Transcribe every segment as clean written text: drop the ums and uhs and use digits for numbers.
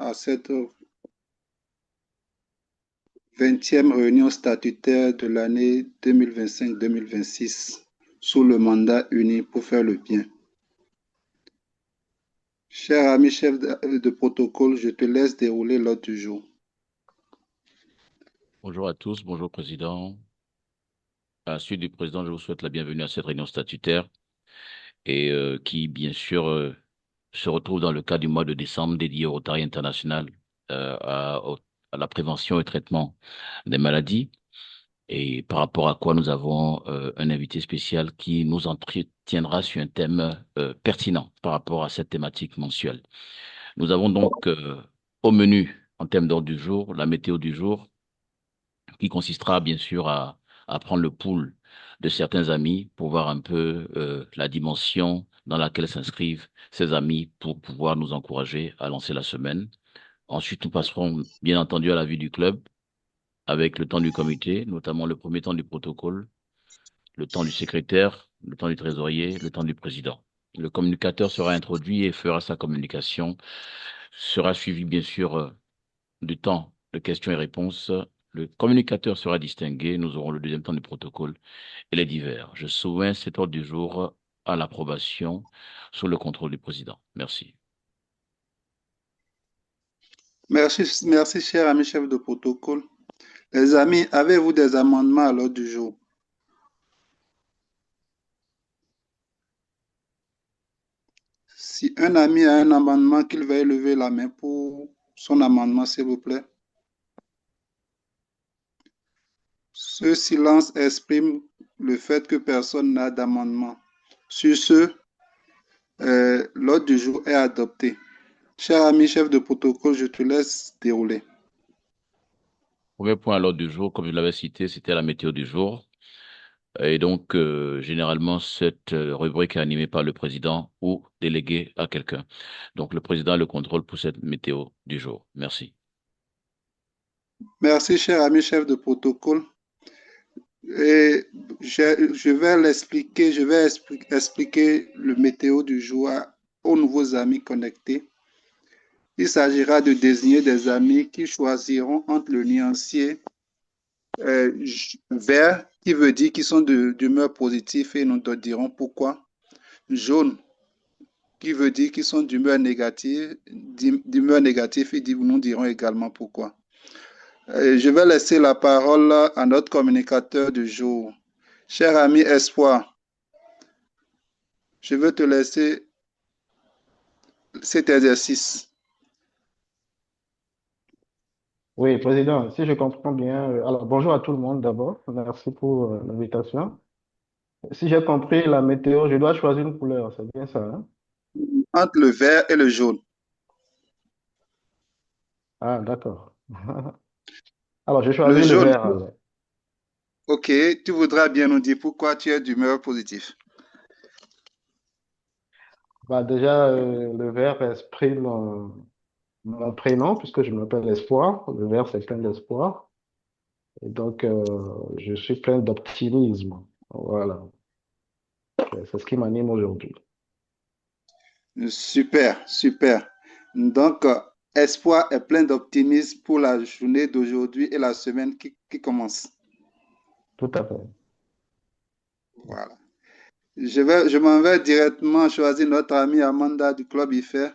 à cette 20e réunion statutaire de l'année 2025-2026 sous le mandat uni pour faire le bien. Cher ami chef de protocole, je te laisse dérouler l'ordre du jour. Bonjour à tous, bonjour Président. À la suite du Président, je vous souhaite la bienvenue à cette réunion statutaire et qui, bien sûr, se retrouve dans le cadre du mois de décembre dédié au Rotary International à la prévention et traitement des maladies et par rapport à quoi nous avons un invité spécial qui nous entretiendra sur un thème pertinent par rapport à cette thématique mensuelle. Nous avons donc au menu, en termes d'ordre du jour, la météo du jour, qui consistera bien sûr à prendre le pouls de certains amis pour voir un peu la dimension dans laquelle s'inscrivent ces amis pour pouvoir nous encourager à lancer la semaine. Ensuite, nous passerons bien entendu à la vie du club avec le temps du comité, notamment le premier temps du protocole, le temps du secrétaire, le temps du trésorier, le temps du président. Le communicateur sera introduit et fera sa communication, sera suivi bien sûr du temps de questions et réponses. Le communicateur sera distingué. Nous aurons le deuxième temps du protocole et les divers. Je soumets cet ordre du jour à l'approbation sous le contrôle du président. Merci. Merci, cher ami chef de protocole. Les amis, avez-vous des amendements à l'ordre du jour? Si un ami a un amendement, qu'il veuille lever la main pour son amendement, s'il vous plaît. Ce silence exprime le fait que personne n'a d'amendement. Sur ce, l'ordre du jour est adopté. Cher ami chef de protocole, je te laisse dérouler. Premier point à l'ordre du jour, comme je l'avais cité, c'était la météo du jour. Et donc, généralement, cette rubrique est animée par le président ou délégué à quelqu'un. Donc, le président a le contrôle pour cette météo du jour. Merci. Merci, cher ami chef de protocole. Et je vais l'expliquer, expliquer le météo du jour aux nouveaux amis connectés. Il s'agira de désigner des amis qui choisiront entre le nuancier vert, qui veut dire qu'ils sont d'humeur positive et nous te dirons pourquoi. Jaune, qui veut dire qu'ils sont d'humeur négative, et nous dirons également pourquoi. Je vais laisser la parole à notre communicateur du jour. Cher ami Espoir, je veux te laisser cet exercice. Oui, Président, si je comprends bien, alors bonjour à tout le monde d'abord, merci pour l'invitation. Si j'ai compris la météo, je dois choisir une couleur, c'est bien ça, hein? Entre le vert et le jaune. Ah, d'accord. Alors, je Le choisis le jaune, vert, alors. ok, tu voudras bien nous dire pourquoi tu es d'humeur positive. Bah, déjà, le vert exprime mon prénom, puisque je m'appelle Espoir. Le vert, c'est plein d'espoir. Et donc, je suis plein d'optimisme. Voilà, c'est ce qui m'anime aujourd'hui. Super, super. Donc, Espoir est plein d'optimisme pour la journée d'aujourd'hui et la semaine qui commence. Tout à fait. Voilà. Je m'en vais directement choisir notre amie Amanda du Club IFER.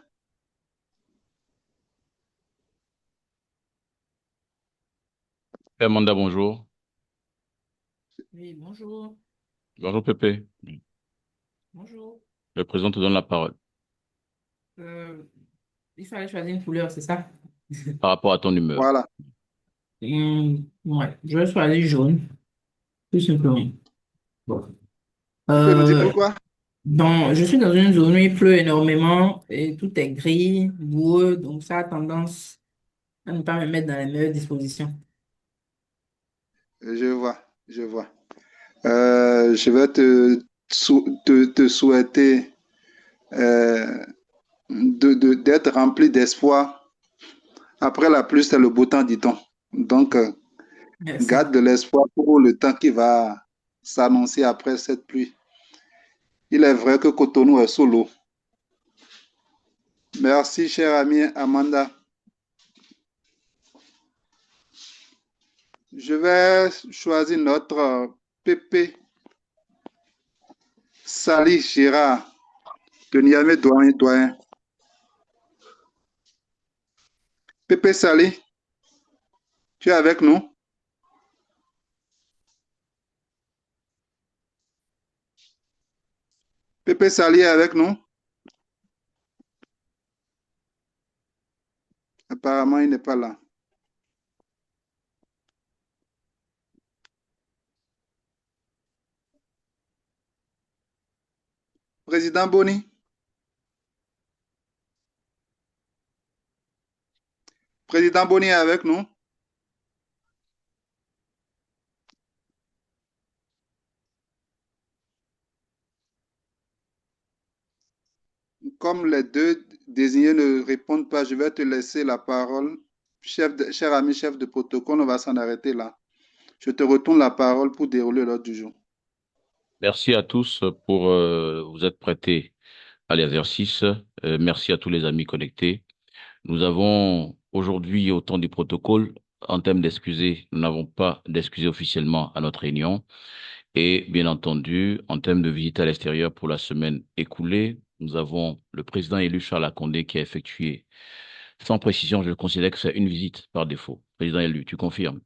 Amanda, bonjour. Oui, bonjour. Bonjour, Pépé. Bonjour. Le président te donne la parole. Euh, il fallait choisir une couleur, c'est ça? Par rapport à ton humeur. Voilà. Ouais, je vais choisir jaune, tout simplement. Bon. Tu peux nous dire Euh, pourquoi? je suis dans une zone où il pleut énormément et tout est gris, boueux, donc ça a tendance à ne pas me mettre dans les meilleures dispositions. Je vois, je vois. Je vais te souhaiter d'être rempli d'espoir. Après la pluie, c'est le beau temps, dit-on. Donc, Merci. garde de l'espoir pour le temps qui va s'annoncer après cette pluie. Il est vrai que Cotonou est sous l'eau. Merci, chère amie Amanda. Je vais choisir notre Pépé Sali Gérard de Niamey Doyen. Pépé Sali, tu es avec nous? Pépé Sali est avec nous? Apparemment, il n'est pas là. Président Boni? Président Boni est avec nous? Comme les deux désignés ne répondent pas, je vais te laisser la parole. Cher ami chef de protocole, on va s'en arrêter là. Je te retourne la parole pour dérouler l'ordre du jour. Merci à tous pour vous être prêtés à l'exercice. Merci à tous les amis connectés. Nous avons aujourd'hui, au temps du protocole, en termes d'excuser, nous n'avons pas d'excuser officiellement à notre réunion. Et bien entendu, en termes de visite à l'extérieur pour la semaine écoulée, nous avons le président élu Charles Condé qui a effectué, sans précision, je considère que c'est une visite par défaut. Président élu, tu confirmes?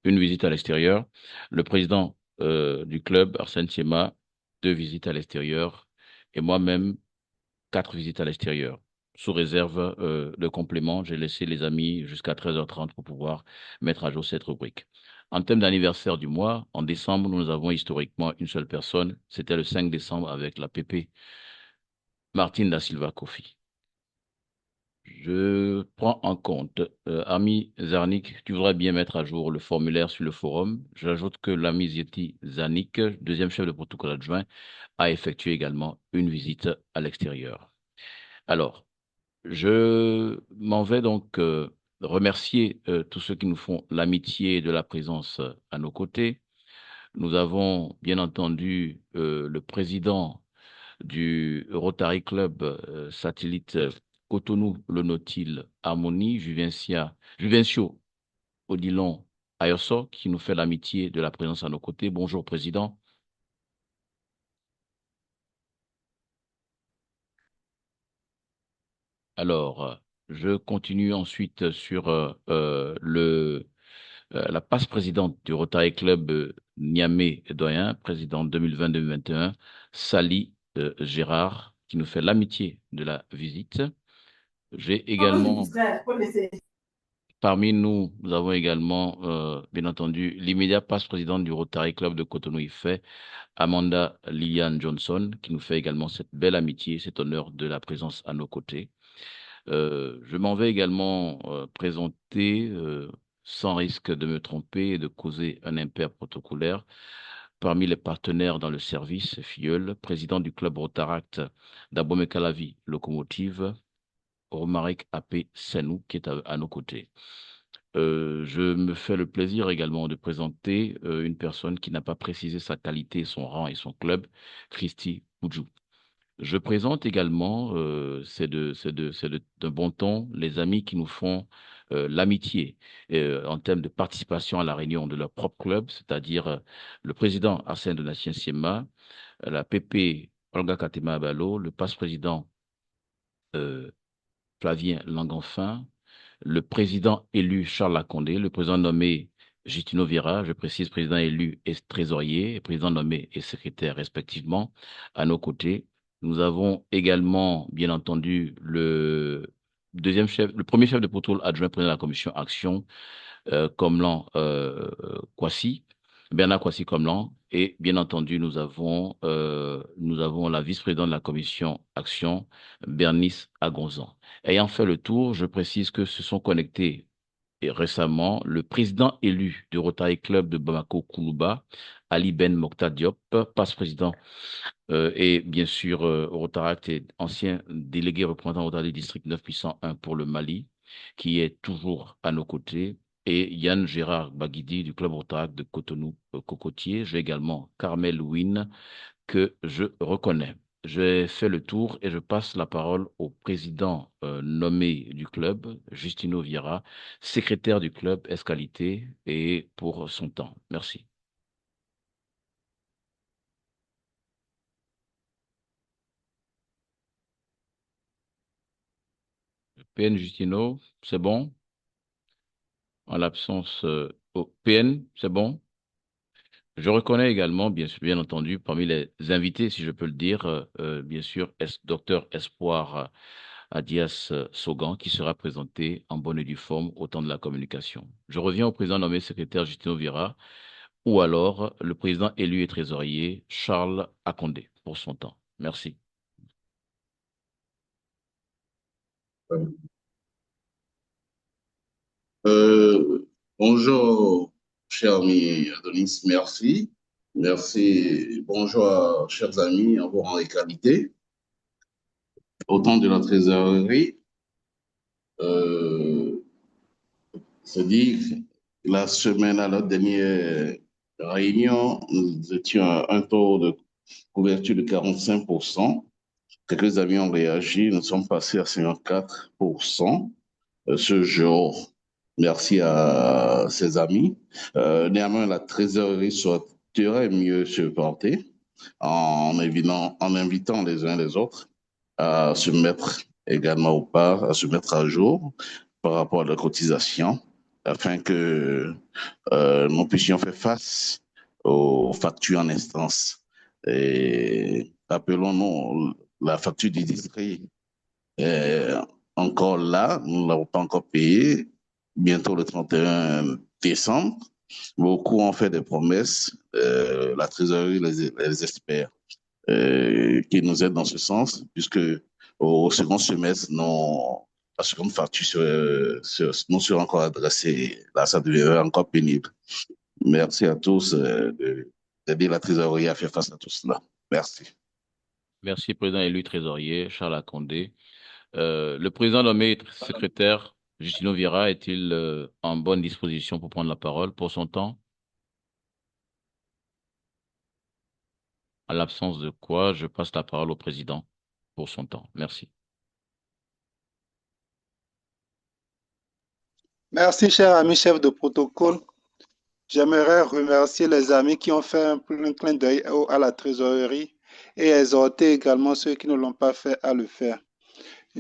Une visite à l'extérieur. Le président du club, Arsène Thiema, 2 visites à l'extérieur. Et moi-même, 4 visites à l'extérieur. Sous réserve de complément, j'ai laissé les amis jusqu'à 13h30 pour pouvoir mettre à jour cette rubrique. En termes d'anniversaire du mois, en décembre, nous avons historiquement une seule personne. C'était le 5 décembre avec la PP, Martine da Silva Kofi. Je prends en compte, ami Zarnik, tu voudrais bien mettre à jour le formulaire sur le forum. J'ajoute que l'ami Zieti Zarnik, deuxième chef de protocole adjoint, a effectué également une visite à l'extérieur. Alors, je m'en vais donc remercier tous ceux qui nous font l'amitié de la présence à nos côtés. Nous avons bien entendu le président du Rotary Club satellite Cotonou-Le Nautil Harmonie, Juvencio Odilon Ayosso, qui nous fait l'amitié de la présence à nos côtés. Bonjour, président. Alors, je continue ensuite sur la passe présidente du Rotary Club Niamey Doyen, président 2020-2021, Sali Gérard, qui nous fait l'amitié de la visite. J'ai également, parmi nous, nous avons également, bien entendu, l'immédiat passe présidente du Rotary Club de Cotonou-Ifẹ̀, Amanda Liliane Johnson, qui nous fait également cette belle amitié, cet honneur de la présence à nos côtés. Je m'en vais également présenter, sans risque de me tromper et de causer un impair protocolaire, parmi les partenaires dans le service, Filleul, président du club Rotaract d'Abomey-Calavi Locomotive, Romaric AP Senou, qui est à nos côtés. Je me fais le plaisir également de présenter une personne qui n'a pas précisé sa qualité, son rang et son club, Christy Oudjou. Je présente également, d'un bon ton, les amis qui nous font l'amitié en termes de participation à la réunion de leur propre club, c'est-à-dire le président Arsène Donatien Siema, la PP Olga Katema Abalo, le passe-président Flavien Langenfin, le président élu Charles Lakondé, le président nommé Justino Vieira, je précise président élu et trésorier, et président nommé et secrétaire respectivement, à nos côtés. Nous avons également, bien entendu, le premier chef de protocole adjoint président de la commission Action, Komlan Kwasi, Bernard Kwasi Komlan, et bien entendu, nous avons la vice-présidente de la commission Action, Bernice Agonzan. Ayant fait le tour, je précise que se sont connectés et récemment le président élu du Rotary Club de Bamako Koulouba, Ali Ben Mokhtar Diop, passe-président et bien sûr Rotaract et ancien délégué représentant au Rotary du district 9801 pour le Mali, qui est toujours à nos côtés, et Yann Gérard Baguidi du club Rotaract de Cotonou Cocotier. J'ai également Carmel Win, que je reconnais. j'ai fait le tour et je passe la parole au président nommé du club, Justino Vieira, secrétaire du club Escalité, et pour son temps. Merci. PN Justino, c'est bon? En l'absence, PN, c'est bon? Je reconnais également, bien entendu, parmi les invités, si je peux le dire, bien sûr, docteur Espoir Adias Sogan, qui sera présenté en bonne et due forme au temps de la communication. Je reviens au président nommé secrétaire Justino Vira, ou alors le président élu et trésorier Charles Akondé pour son temps. Merci. Bonjour, cher ami Adonis, merci. Merci. Bonjour, chers amis, en vos rangs et qualités. Au temps de la trésorerie, euh, c'est dit, la semaine à la dernière réunion, nous étions à un taux de couverture de 45%. Quelques amis ont réagi, nous sommes passés à 54% ce jour. Merci à ses amis. Néanmoins, la trésorerie souhaiterait mieux se porter en invitant les uns les autres à se mettre également au pas, à se mettre à jour par rapport à la cotisation, afin que nous puissions faire face aux factures en instance. Et appelons-nous la facture du district est encore là, nous ne l'avons pas encore payé, bientôt le 31 décembre. Beaucoup ont fait des promesses, la trésorerie les espère, qui nous aident dans ce sens, puisque au second semestre, la seconde facture nous sera encore adressée. Là, ça deviendra encore pénible. Merci à tous d'aider la trésorerie à faire face à tout cela. Merci. Merci, président élu trésorier Charles Akondé. Le président nommé secrétaire Justino Vieira est-il en bonne disposition pour prendre la parole pour son temps? En l'absence de quoi, je passe la parole au président pour son temps. Merci. Merci, cher ami chef de protocole. J'aimerais remercier les amis qui ont fait un clin d'œil à la trésorerie et exhorter également ceux qui ne l'ont pas fait à le faire.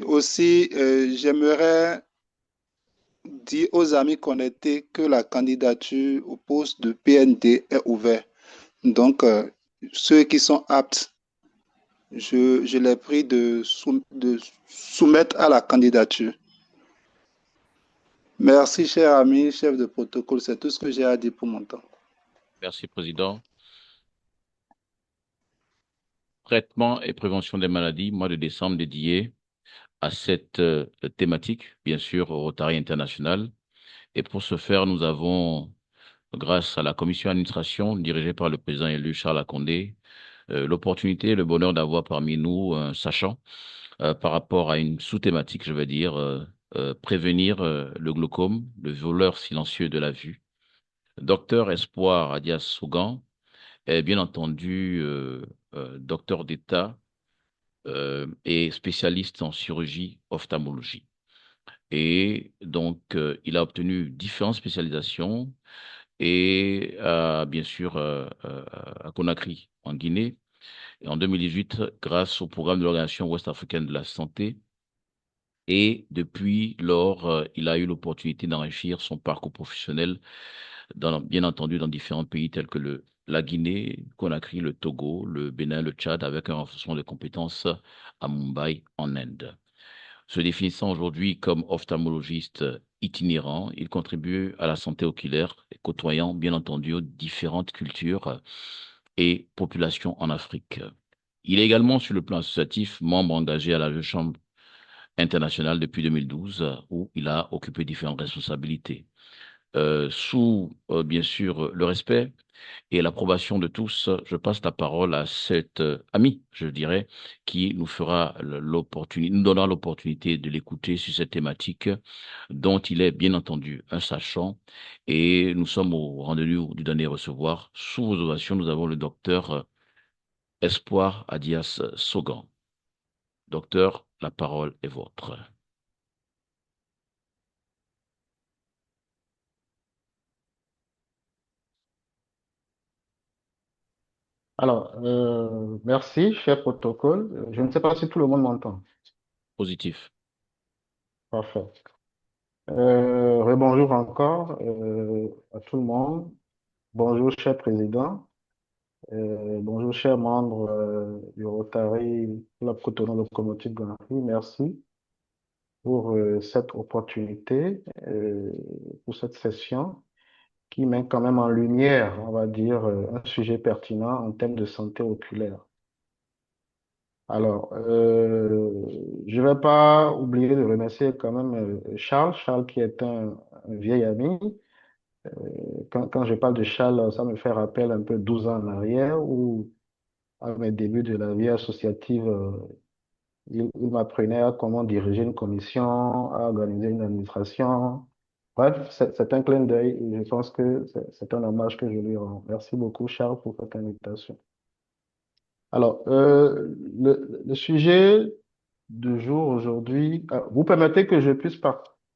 Aussi, j'aimerais dire aux amis connectés que la candidature au poste de PND est ouverte. Donc, ceux qui sont aptes, je les prie de soumettre à la candidature. Merci, cher ami, chef de protocole. C'est tout ce que j'ai à dire pour mon temps. Merci, président. Traitement et prévention des maladies, mois de décembre dédié à cette thématique, bien sûr, au Rotary International. Et pour ce faire, nous avons, grâce à la commission d'administration dirigée par le président élu Charles Akondé, l'opportunité et le bonheur d'avoir parmi nous un sachant par rapport à une sous-thématique, je vais dire, prévenir le glaucome, le voleur silencieux de la vue. Docteur Espoir Adias Sougan est bien entendu docteur d'État et spécialiste en chirurgie ophtalmologie. Et donc, il a obtenu différentes spécialisations et bien sûr à Conakry, en Guinée. Et en 2018, grâce au programme de l'Organisation ouest-africaine de la santé. Et depuis lors, il a eu l'opportunité d'enrichir son parcours professionnel, bien entendu, dans différents pays tels que la Guinée, Conakry, le Togo, le Bénin, le Tchad, avec un renforcement de compétences à Mumbai, en Inde. Se définissant aujourd'hui comme ophtalmologiste itinérant, il contribue à la santé oculaire, côtoyant bien entendu différentes cultures et populations en Afrique. Il est également, sur le plan associatif, membre engagé à la Chambre internationale depuis 2012, où il a occupé différentes responsabilités. Sous, bien sûr, le respect et l'approbation de tous, je passe la parole à cet ami, je dirais, qui nous nous donnera l'opportunité de l'écouter sur cette thématique dont il est bien entendu un sachant. Et nous sommes au rendez-vous du dernier recevoir. Sous vos ovations, nous avons le docteur Espoir Adias Sogan. Docteur, la parole est vôtre. Alors, merci, cher protocole. Je ne sais pas si tout le monde m'entend. Positif. Parfait. Rebonjour encore à tout le monde. Bonjour, cher président. Bonjour, chers membres du Rotary Club Cotonou Locomotive Grand Prix. Merci pour cette opportunité, pour cette session qui met quand même en lumière, on va dire, un sujet pertinent en termes de santé oculaire. Alors, je ne vais pas oublier de remercier quand même Charles qui est un vieil ami. Quand je parle de Charles, ça me fait rappel un peu 12 ans en arrière où, à mes débuts de la vie associative, il m'apprenait à comment diriger une commission, à organiser une administration. Bref, c'est un clin d'œil et je pense que c'est un hommage que je lui rends. Merci beaucoup, Charles, pour cette invitation. Alors, le sujet du jour aujourd'hui, vous permettez que je puisse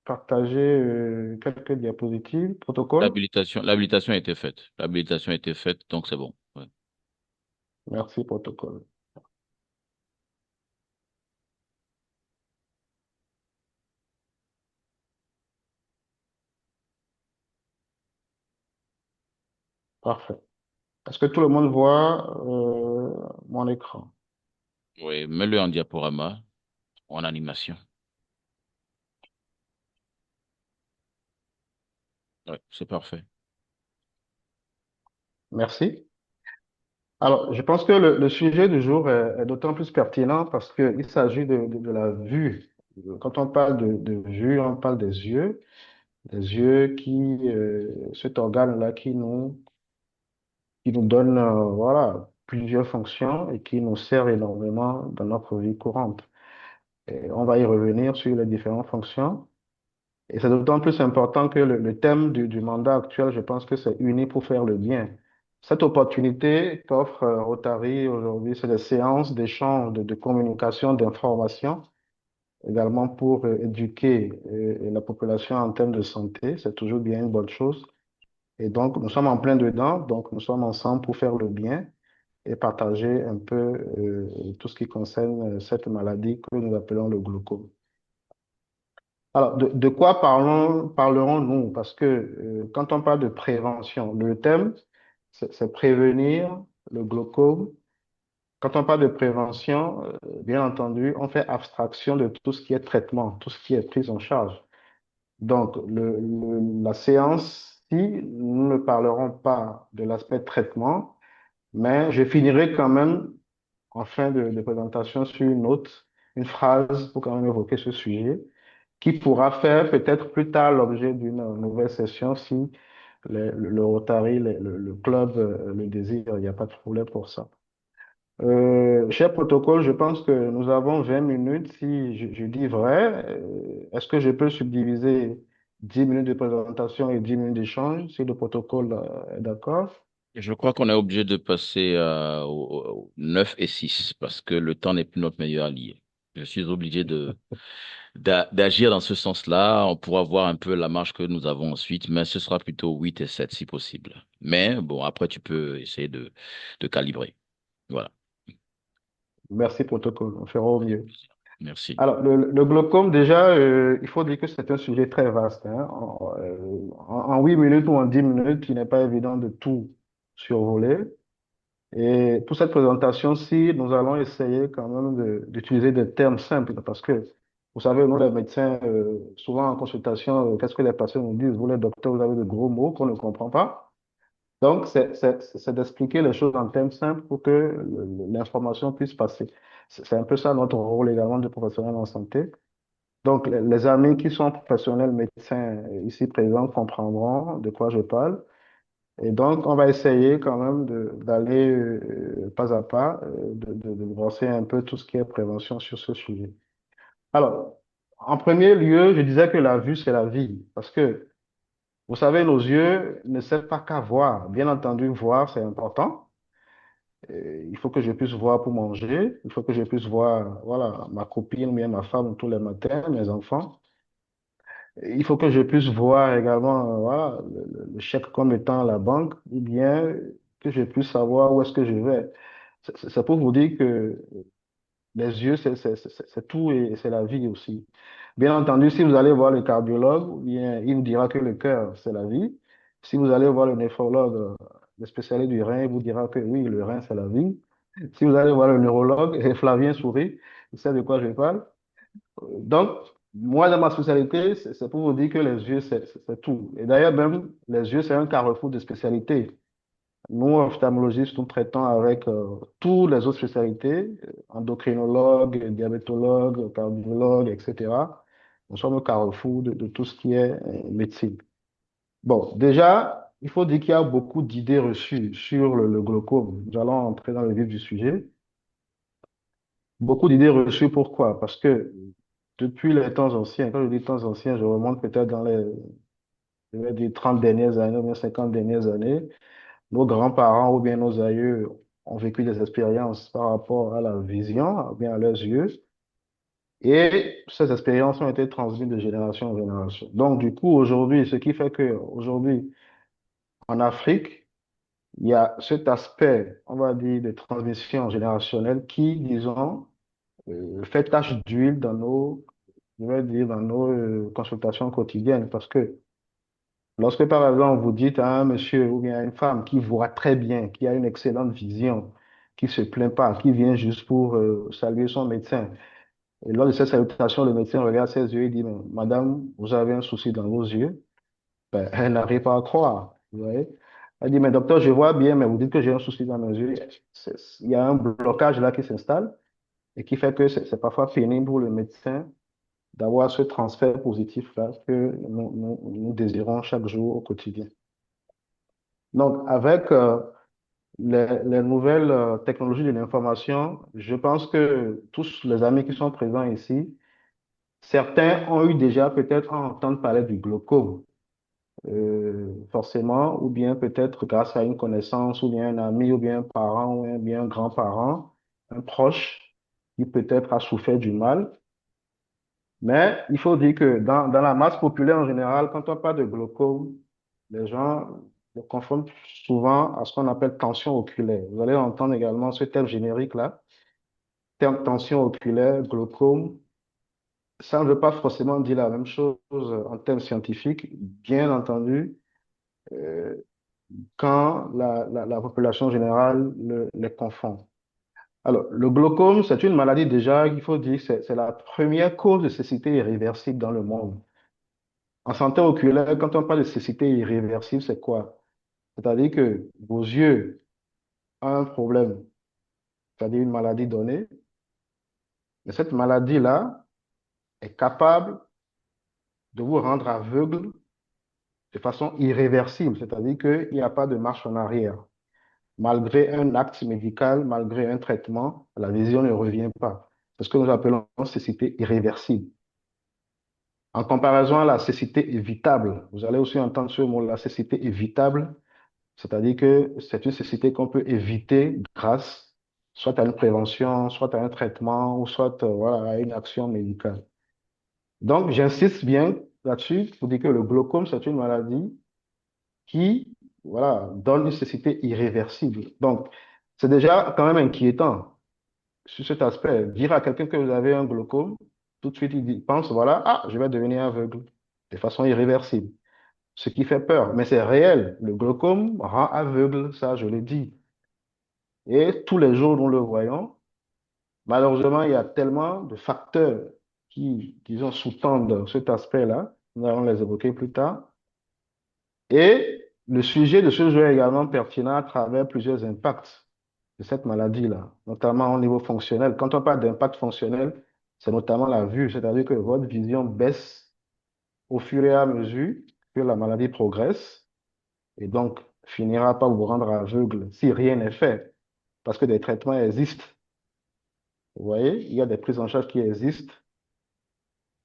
partager quelques diapositives, protocole? L'habilitation a été faite. L'habilitation a été faite, donc c'est bon. Ouais. Merci, protocole. Parfait. Est-ce que tout le monde voit mon écran? Oui, mets-le en diaporama, en animation. Oui, c'est parfait. Merci. Alors, je pense que le sujet du jour est d'autant plus pertinent parce qu'il s'agit de la vue. Quand on parle de vue, on parle des yeux qui, cet organe-là qui nous donne voilà, plusieurs fonctions et qui nous sert énormément dans notre vie courante. Et on va y revenir sur les différentes fonctions. Et c'est d'autant plus important que le thème du mandat actuel, je pense que c'est uni pour faire le bien. Cette opportunité qu'offre Rotary aujourd'hui, c'est des séances d'échange, de communication, d'information, également pour éduquer la population en termes de santé. C'est toujours bien une bonne chose. Et donc, nous sommes en plein dedans, donc nous sommes ensemble pour faire le bien et partager un peu tout ce qui concerne cette maladie que nous appelons le glaucome. Alors, de quoi parlerons-nous? Parce que quand on parle de prévention, le thème, c'est prévenir le glaucome. Quand on parle de prévention, bien entendu, on fait abstraction de tout ce qui est traitement, tout ce qui est prise en charge. Donc, la séance, si nous ne parlerons pas de l'aspect traitement, mais je finirai quand même en fin de présentation sur une note, une phrase pour quand même évoquer ce sujet qui pourra faire peut-être plus tard l'objet d'une nouvelle session si le Rotary, le club le désire, il n'y a pas de problème pour ça. Cher protocole, je pense que nous avons 20 minutes. Si je dis vrai, est-ce que je peux subdiviser 10 minutes de présentation et 10 minutes d'échange si le protocole est d'accord? Je crois qu'on est obligé de passer au 9 et 6 parce que le temps n'est plus notre meilleur allié. Je suis obligé d'agir dans ce sens-là. On pourra voir un peu la marge que nous avons ensuite, mais ce sera plutôt 8 et 7 si possible. Mais bon, après, tu peux essayer de calibrer. Voilà. Merci, protocole. On fera au mieux. Merci. Alors, le glaucome, déjà, il faut dire que c'est un sujet très vaste, hein. En 8 minutes ou en 10 minutes, il n'est pas évident de tout survoler. Et pour cette présentation-ci, nous allons essayer quand même d'utiliser des termes simples parce que, vous savez, nous, les médecins, souvent en consultation, qu'est-ce que les patients nous disent? Vous, les docteurs, vous avez de gros mots qu'on ne comprend pas. Donc, c'est d'expliquer les choses en termes simples pour que l'information puisse passer. C'est un peu ça notre rôle également de professionnel en santé. Donc, les amis qui sont professionnels médecins ici présents comprendront de quoi je parle. Et donc, on va essayer quand même d'aller pas à pas, de brosser un peu tout ce qui est prévention sur ce sujet. Alors, en premier lieu, je disais que la vue, c'est la vie. Parce que, vous savez, nos yeux ne servent pas qu'à voir. Bien entendu, voir, c'est important. Il faut que je puisse voir pour manger. Il faut que je puisse voir, voilà, ma copine ou bien ma femme tous les matins, mes enfants. Il faut que je puisse voir également, voilà, le chèque comme étant à la banque, ou bien que je puisse savoir où est-ce que je vais. C'est pour vous dire que les yeux, c'est tout et c'est la vie aussi. Bien entendu, si vous allez voir le cardiologue, ou bien il vous dira que le cœur, c'est la vie. Si vous allez voir le néphrologue, le spécialiste du rein, il vous dira que oui, le rein, c'est la vie. Si vous allez voir le neurologue, et Flavien sourit, il sait de quoi je parle. Donc, moi, dans ma spécialité, c'est pour vous dire que les yeux, c'est tout. Et d'ailleurs, même, les yeux, c'est un carrefour de spécialités. Nous, ophtalmologistes, nous traitons avec toutes les autres spécialités, endocrinologues, diabétologues, cardiologues, etc. Nous sommes au carrefour de tout ce qui est médecine. Bon, déjà, il faut dire qu'il y a beaucoup d'idées reçues sur le glaucome. Nous allons entrer dans le vif du sujet. Beaucoup d'idées reçues, pourquoi? Parce que depuis les temps anciens, quand je dis temps anciens, je remonte peut-être dans les, je vais dire, 30 dernières années, ou bien 50 dernières années, nos grands-parents ou bien nos aïeux ont vécu des expériences par rapport à la vision, ou bien à leurs yeux, et ces expériences ont été transmises de génération en génération. Donc, du coup, aujourd'hui, ce qui fait que aujourd'hui, en Afrique, il y a cet aspect, on va dire, de transmission générationnelle qui, disons, fait tache d'huile dans nos, je vais dire, dans nos consultations quotidiennes, parce que lorsque, par exemple, vous dites à un monsieur ou bien à une femme qui voit très bien, qui a une excellente vision, qui se plaint pas, qui vient juste pour saluer son médecin, et lors de cette salutation, le médecin regarde ses yeux et dit, mais, Madame, vous avez un souci dans vos yeux. Ben, elle n'arrive pas à croire. Vous voyez? Elle dit, mais docteur, je vois bien, mais vous dites que j'ai un souci dans mes yeux. Il y a un blocage là qui s'installe et qui fait que c'est parfois pénible pour le médecin d'avoir ce transfert positif-là que nous désirons chaque jour au quotidien. Donc, avec les nouvelles technologies de l'information, je pense que tous les amis qui sont présents ici, certains ont eu déjà peut-être à entendre parler du glaucome, forcément, ou bien peut-être grâce à une connaissance, ou bien un ami, ou bien un parent, ou bien un grand-parent, un proche qui peut-être a souffert du mal. Mais il faut dire que dans la masse populaire en général, quand on parle de glaucome, les gens le confondent souvent à ce qu'on appelle tension oculaire. Vous allez entendre également ce terme générique-là, terme tension oculaire, glaucome. Ça ne veut pas forcément dire la même chose en termes scientifiques, bien entendu, euh, quand la population générale les confond. Alors, le glaucome, c'est une maladie déjà, il faut dire, c'est la première cause de cécité irréversible dans le monde. En santé oculaire, quand on parle de cécité irréversible, c'est quoi? C'est-à-dire que vos yeux ont un problème, c'est-à-dire une maladie donnée, mais cette maladie-là est capable de vous rendre aveugle de façon irréversible, c'est-à-dire qu'il n'y a pas de marche en arrière. Malgré un acte médical, malgré un traitement, la vision ne revient pas. C'est ce que nous appelons cécité irréversible. En comparaison à la cécité évitable, vous allez aussi entendre ce mot, la cécité évitable, c'est-à-dire que c'est une cécité qu'on peut éviter grâce soit à une prévention, soit à un traitement, ou soit voilà, à une action médicale. Donc, j'insiste bien là-dessus pour dire que le glaucome, c'est une maladie qui voilà, donne une cécité irréversible. Donc, c'est déjà quand même inquiétant sur cet aspect. Dire à quelqu'un que vous avez un glaucome, tout de suite, pense, voilà, ah, je vais devenir aveugle de façon irréversible. Ce qui fait peur, mais c'est réel. Le glaucome rend aveugle, ça, je l'ai dit. Et tous les jours, nous le voyons. Malheureusement, il y a tellement de facteurs qui, disons, sous-tendent cet aspect-là. Nous allons les évoquer plus tard. Et le sujet de ce jeu est également pertinent à travers plusieurs impacts de cette maladie-là, notamment au niveau fonctionnel. Quand on parle d'impact fonctionnel, c'est notamment la vue, c'est-à-dire que votre vision baisse au fur et à mesure que la maladie progresse et donc finira par vous rendre aveugle si rien n'est fait, parce que des traitements existent. Vous voyez, il y a des prises en charge qui existent,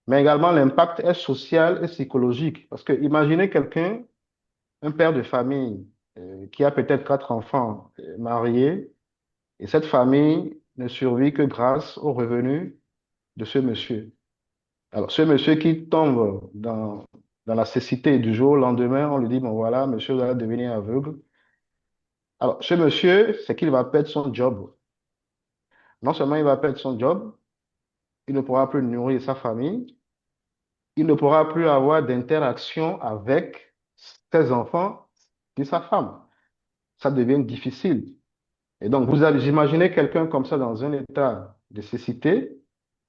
mais également l'impact est social et psychologique, parce que imaginez quelqu'un, un père de famille qui a peut-être 4 enfants mariés, Et cette famille ne survit que grâce aux revenus de ce monsieur. Alors, ce monsieur qui tombe dans la cécité du jour au lendemain, on lui dit, bon voilà, monsieur va devenir aveugle. Alors, ce monsieur, c'est qu'il va perdre son job. Non seulement il va perdre son job, il ne pourra plus nourrir sa famille, il ne pourra plus avoir d'interaction avec ses enfants et sa femme. Ça devient difficile. Et donc, vous imaginez quelqu'un comme ça dans un état de cécité,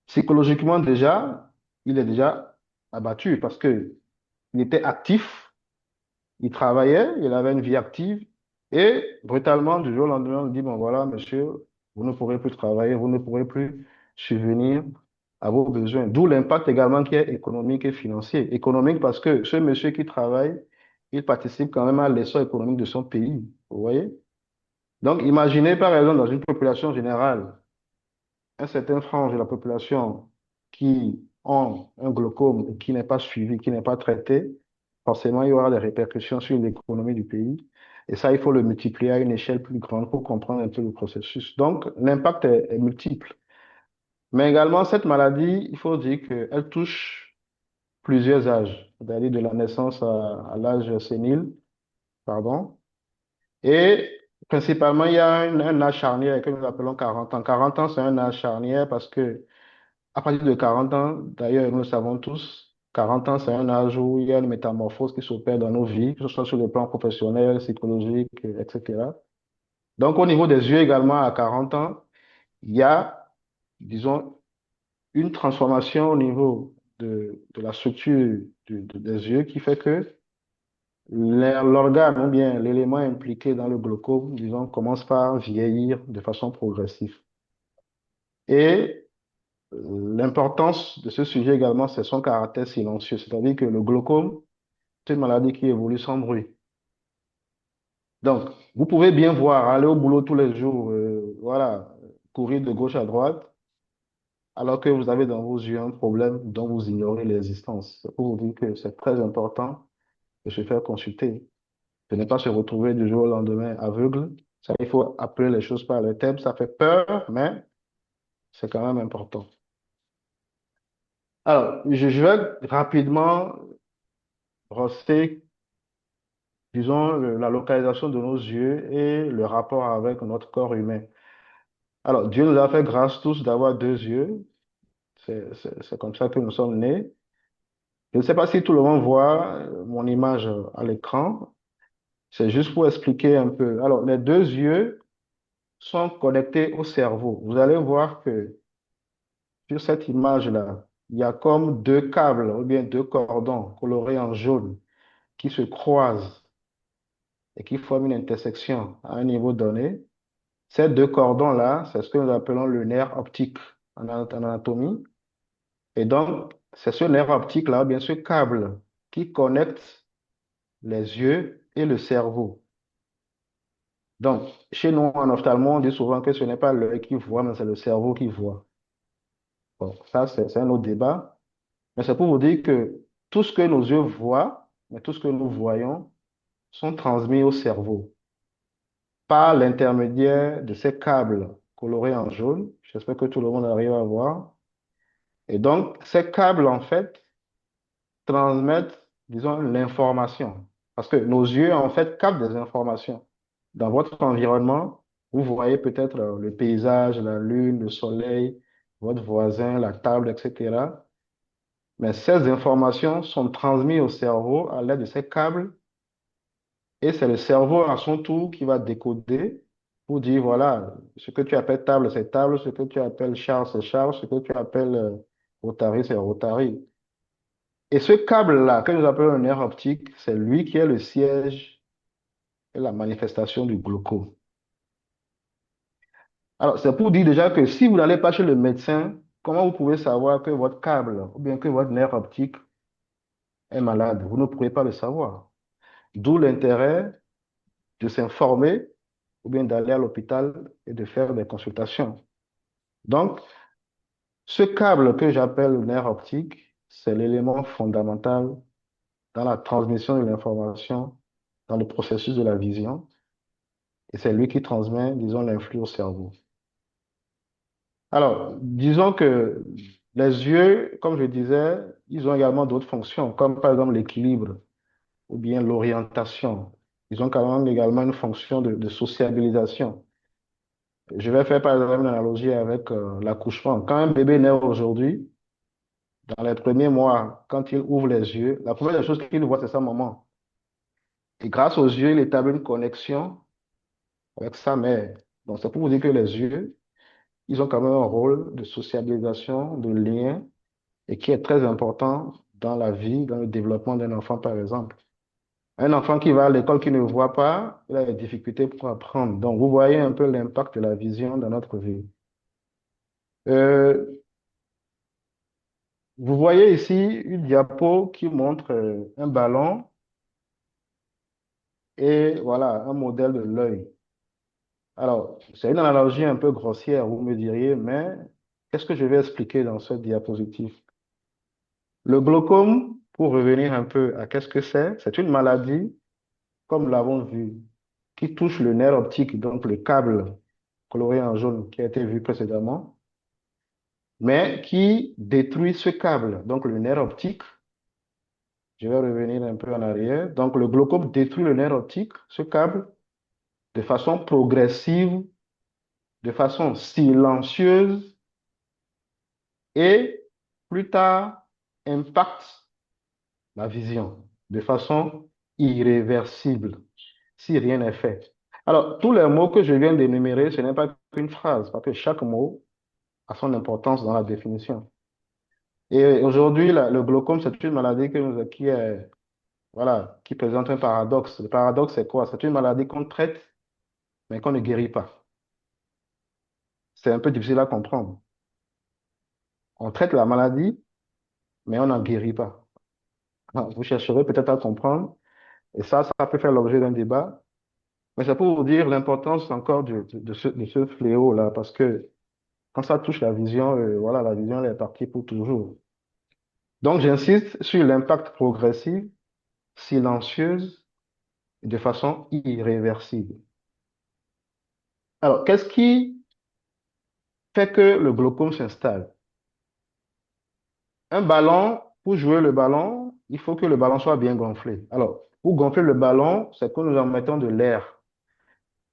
psychologiquement déjà, il est déjà abattu parce que il était actif, il travaillait, il avait une vie active, et brutalement, du jour au lendemain, on dit, bon voilà, monsieur, vous ne pourrez plus travailler, vous ne pourrez plus subvenir à vos besoins. D'où l'impact également qui est économique et financier. Économique parce que ce monsieur qui travaille, il participe quand même à l'essor économique de son pays, vous voyez? Donc, imaginez par exemple dans une population générale, un certain frange de la population qui ont un glaucome et qui n'est pas suivi, qui n'est pas traité, forcément, il y aura des répercussions sur l'économie du pays. Et ça, il faut le multiplier à une échelle plus grande pour comprendre un peu le processus. Donc, l'impact est multiple. Mais également, cette maladie, il faut dire qu'elle touche plusieurs âges, c'est-à-dire de la naissance à l'âge sénile, pardon. Et principalement, il y a un âge charnière que nous appelons 40 ans. 40 ans, c'est un âge charnière parce que à partir de 40 ans, d'ailleurs, nous le savons tous, 40 ans, c'est un âge où il y a une métamorphose qui s'opère dans nos vies, que ce soit sur le plan professionnel, psychologique, etc. Donc, au niveau des yeux également, à 40 ans, il y a, disons, une transformation au niveau de la structure des yeux qui fait que l'organe ou bien l'élément impliqué dans le glaucome, disons, commence par vieillir de façon progressive. Et l'importance de ce sujet également, c'est son caractère silencieux, c'est-à-dire que le glaucome, c'est une maladie qui évolue sans bruit. Donc, vous pouvez bien voir, aller au boulot tous les jours, voilà, courir de gauche à droite, alors que vous avez dans vos yeux un problème dont vous ignorez l'existence. C'est pour vous dire que c'est très important de se faire consulter, de ne pas se retrouver du jour au lendemain aveugle. Ça, il faut appeler les choses par le thème. Ça fait peur, mais c'est quand même important. Alors, je vais rapidement brosser, disons, la localisation de nos yeux et le rapport avec notre corps humain. Alors, Dieu nous a fait grâce tous d'avoir deux yeux. C'est comme ça que nous sommes nés. Je ne sais pas si tout le monde voit mon image à l'écran. C'est juste pour expliquer un peu. Alors, les deux yeux sont connectés au cerveau. Vous allez voir que sur cette image-là, il y a comme deux câbles ou bien deux cordons colorés en jaune qui se croisent et qui forment une intersection à un niveau donné. Ces deux cordons-là, c'est ce que nous appelons le nerf optique en anatomie. Et donc, c'est ce nerf optique-là, bien ce câble qui connecte les yeux et le cerveau. Donc, chez nous, en ophtalmo, on dit souvent que ce n'est pas l'œil qui voit, mais c'est le cerveau qui voit. Bon, ça, c'est un autre débat. Mais c'est pour vous dire que tout ce que nos yeux voient, mais tout ce que nous voyons, sont transmis au cerveau par l'intermédiaire de ces câbles colorés en jaune. J'espère que tout le monde arrive à voir. Et donc, ces câbles, en fait, transmettent, disons, l'information. Parce que nos yeux, en fait, captent des informations. Dans votre environnement, vous voyez peut-être le paysage, la lune, le soleil, votre voisin, la table, etc. Mais ces informations sont transmises au cerveau à l'aide de ces câbles et c'est le cerveau à son tour qui va décoder pour dire, voilà, ce que tu appelles table, c'est table, ce que tu appelles char, c'est char, ce que tu appelles rotary, c'est rotary. Et ce câble-là, que nous appelons le nerf optique, c'est lui qui est le siège et la manifestation du glaucome. Alors, c'est pour dire déjà que si vous n'allez pas chez le médecin, comment vous pouvez savoir que votre câble ou bien que votre nerf optique est malade? Vous ne pourrez pas le savoir. D'où l'intérêt de s'informer ou bien d'aller à l'hôpital et de faire des consultations. Donc, ce câble que j'appelle le nerf optique, c'est l'élément fondamental dans la transmission de l'information, dans le processus de la vision. et c'est lui qui transmet, disons, l'influx au cerveau. Alors, disons que les yeux, comme je disais, ils ont également d'autres fonctions, comme par exemple l'équilibre ou bien l'orientation. Ils ont quand même également une fonction de sociabilisation. Je vais faire par exemple une analogie avec l'accouchement. Quand un bébé naît aujourd'hui, dans les premiers mois, quand il ouvre les yeux, la première des choses qu'il voit, c'est sa maman. Et grâce aux yeux, il établit une connexion avec sa mère. Donc, c'est pour vous dire que les yeux, ils ont quand même un rôle de sociabilisation, de lien, et qui est très important dans la vie, dans le développement d'un enfant, par exemple. Un enfant qui va à l'école, qui ne voit pas, il a des difficultés pour apprendre. Donc, vous voyez un peu l'impact de la vision dans notre vie. Euh, Vous voyez ici une diapo qui montre un ballon et voilà, un modèle de l'œil. Alors, c'est une analogie un peu grossière, vous me diriez, mais qu'est-ce que je vais expliquer dans cette diapositive? Le glaucome, pour revenir un peu à qu'est-ce que c'est une maladie, comme nous l'avons vu, qui touche le nerf optique, donc le câble coloré en jaune qui a été vu précédemment, mais qui détruit ce câble, donc le nerf optique. Je vais revenir un peu en arrière. Donc, le glaucome détruit le nerf optique, ce câble, de façon progressive, de façon silencieuse et plus tard impacte la vision de façon irréversible si rien n'est fait. Alors, tous les mots que je viens d'énumérer, ce n'est pas qu'une phrase, parce que chaque mot a son importance dans la définition. Et aujourd'hui, le glaucome, c'est une maladie qui est, voilà, qui présente un paradoxe. Le paradoxe, c'est quoi? C'est une maladie qu'on traite mais qu'on ne guérit pas. C'est un peu difficile à comprendre. On traite la maladie, mais on n'en guérit pas. Vous chercherez peut-être à comprendre, et ça peut faire l'objet d'un débat, mais c'est pour vous dire l'importance encore de ce fléau-là, parce que quand ça touche la vision, voilà, la vision elle est partie pour toujours. Donc, j'insiste sur l'impact progressif, silencieuse, et de façon irréversible. Alors, qu'est-ce qui fait que le glaucome s'installe? Un ballon, pour jouer le ballon, il faut que le ballon soit bien gonflé. Alors, pour gonfler le ballon, c'est que nous en mettons de l'air.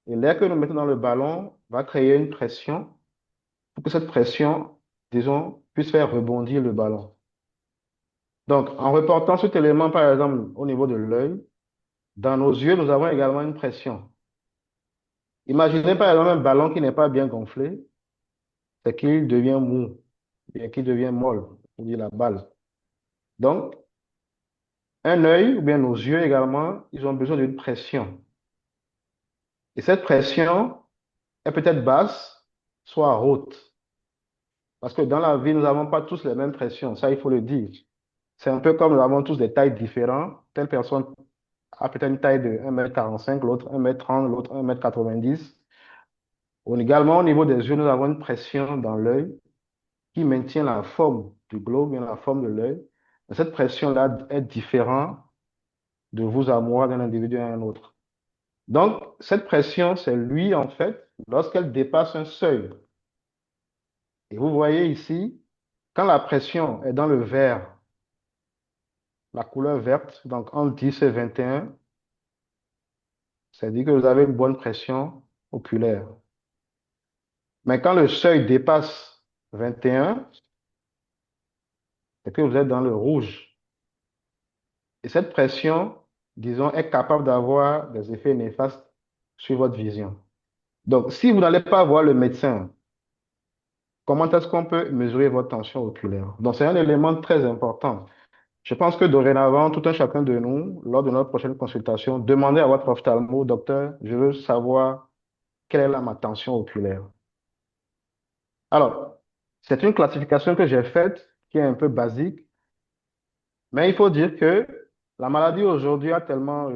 Et l'air que nous mettons dans le ballon va créer une pression pour que cette pression, disons, puisse faire rebondir le ballon. Donc, en reportant cet élément, par exemple, au niveau de l'œil, dans nos yeux, nous avons également une pression. Imaginez, par exemple, un ballon qui n'est pas bien gonflé, c'est qu'il devient mou, bien qu'il devient molle, on dit la balle. Donc, un œil, ou bien nos yeux également, ils ont besoin d'une pression. Et cette pression est peut-être basse, soit haute. Parce que dans la vie, nous n'avons pas tous les mêmes pressions. Ça, il faut le dire. C'est un peu comme nous avons tous des tailles différentes. Telle personne a peut-être une taille de 1,45 m, l'autre 1,30 m, l'autre 1,90 m. Également, au niveau des yeux, nous avons une pression dans l'œil qui maintient la forme du globe, la forme de l'œil. Cette pression-là est différente de vous à moi, d'un individu à un autre. Donc, cette pression, c'est lui, en fait, lorsqu'elle dépasse un seuil. Et vous voyez ici, quand la pression est dans le vert, la couleur verte, donc entre 10 et 21, c'est-à-dire que vous avez une bonne pression oculaire. Mais quand le seuil dépasse 21, c'est que vous êtes dans le rouge. Et cette pression, disons, est capable d'avoir des effets néfastes sur votre vision. Donc, si vous n'allez pas voir le médecin, comment est-ce qu'on peut mesurer votre tension oculaire? Donc, c'est un élément très important. Je pense que dorénavant, tout un chacun de nous, lors de notre prochaine consultation, demandez à votre ophtalmo, docteur, je veux savoir quelle est ma tension oculaire. Alors, c'est une classification que j'ai faite qui est un peu basique, mais il faut dire que la maladie aujourd'hui a tellement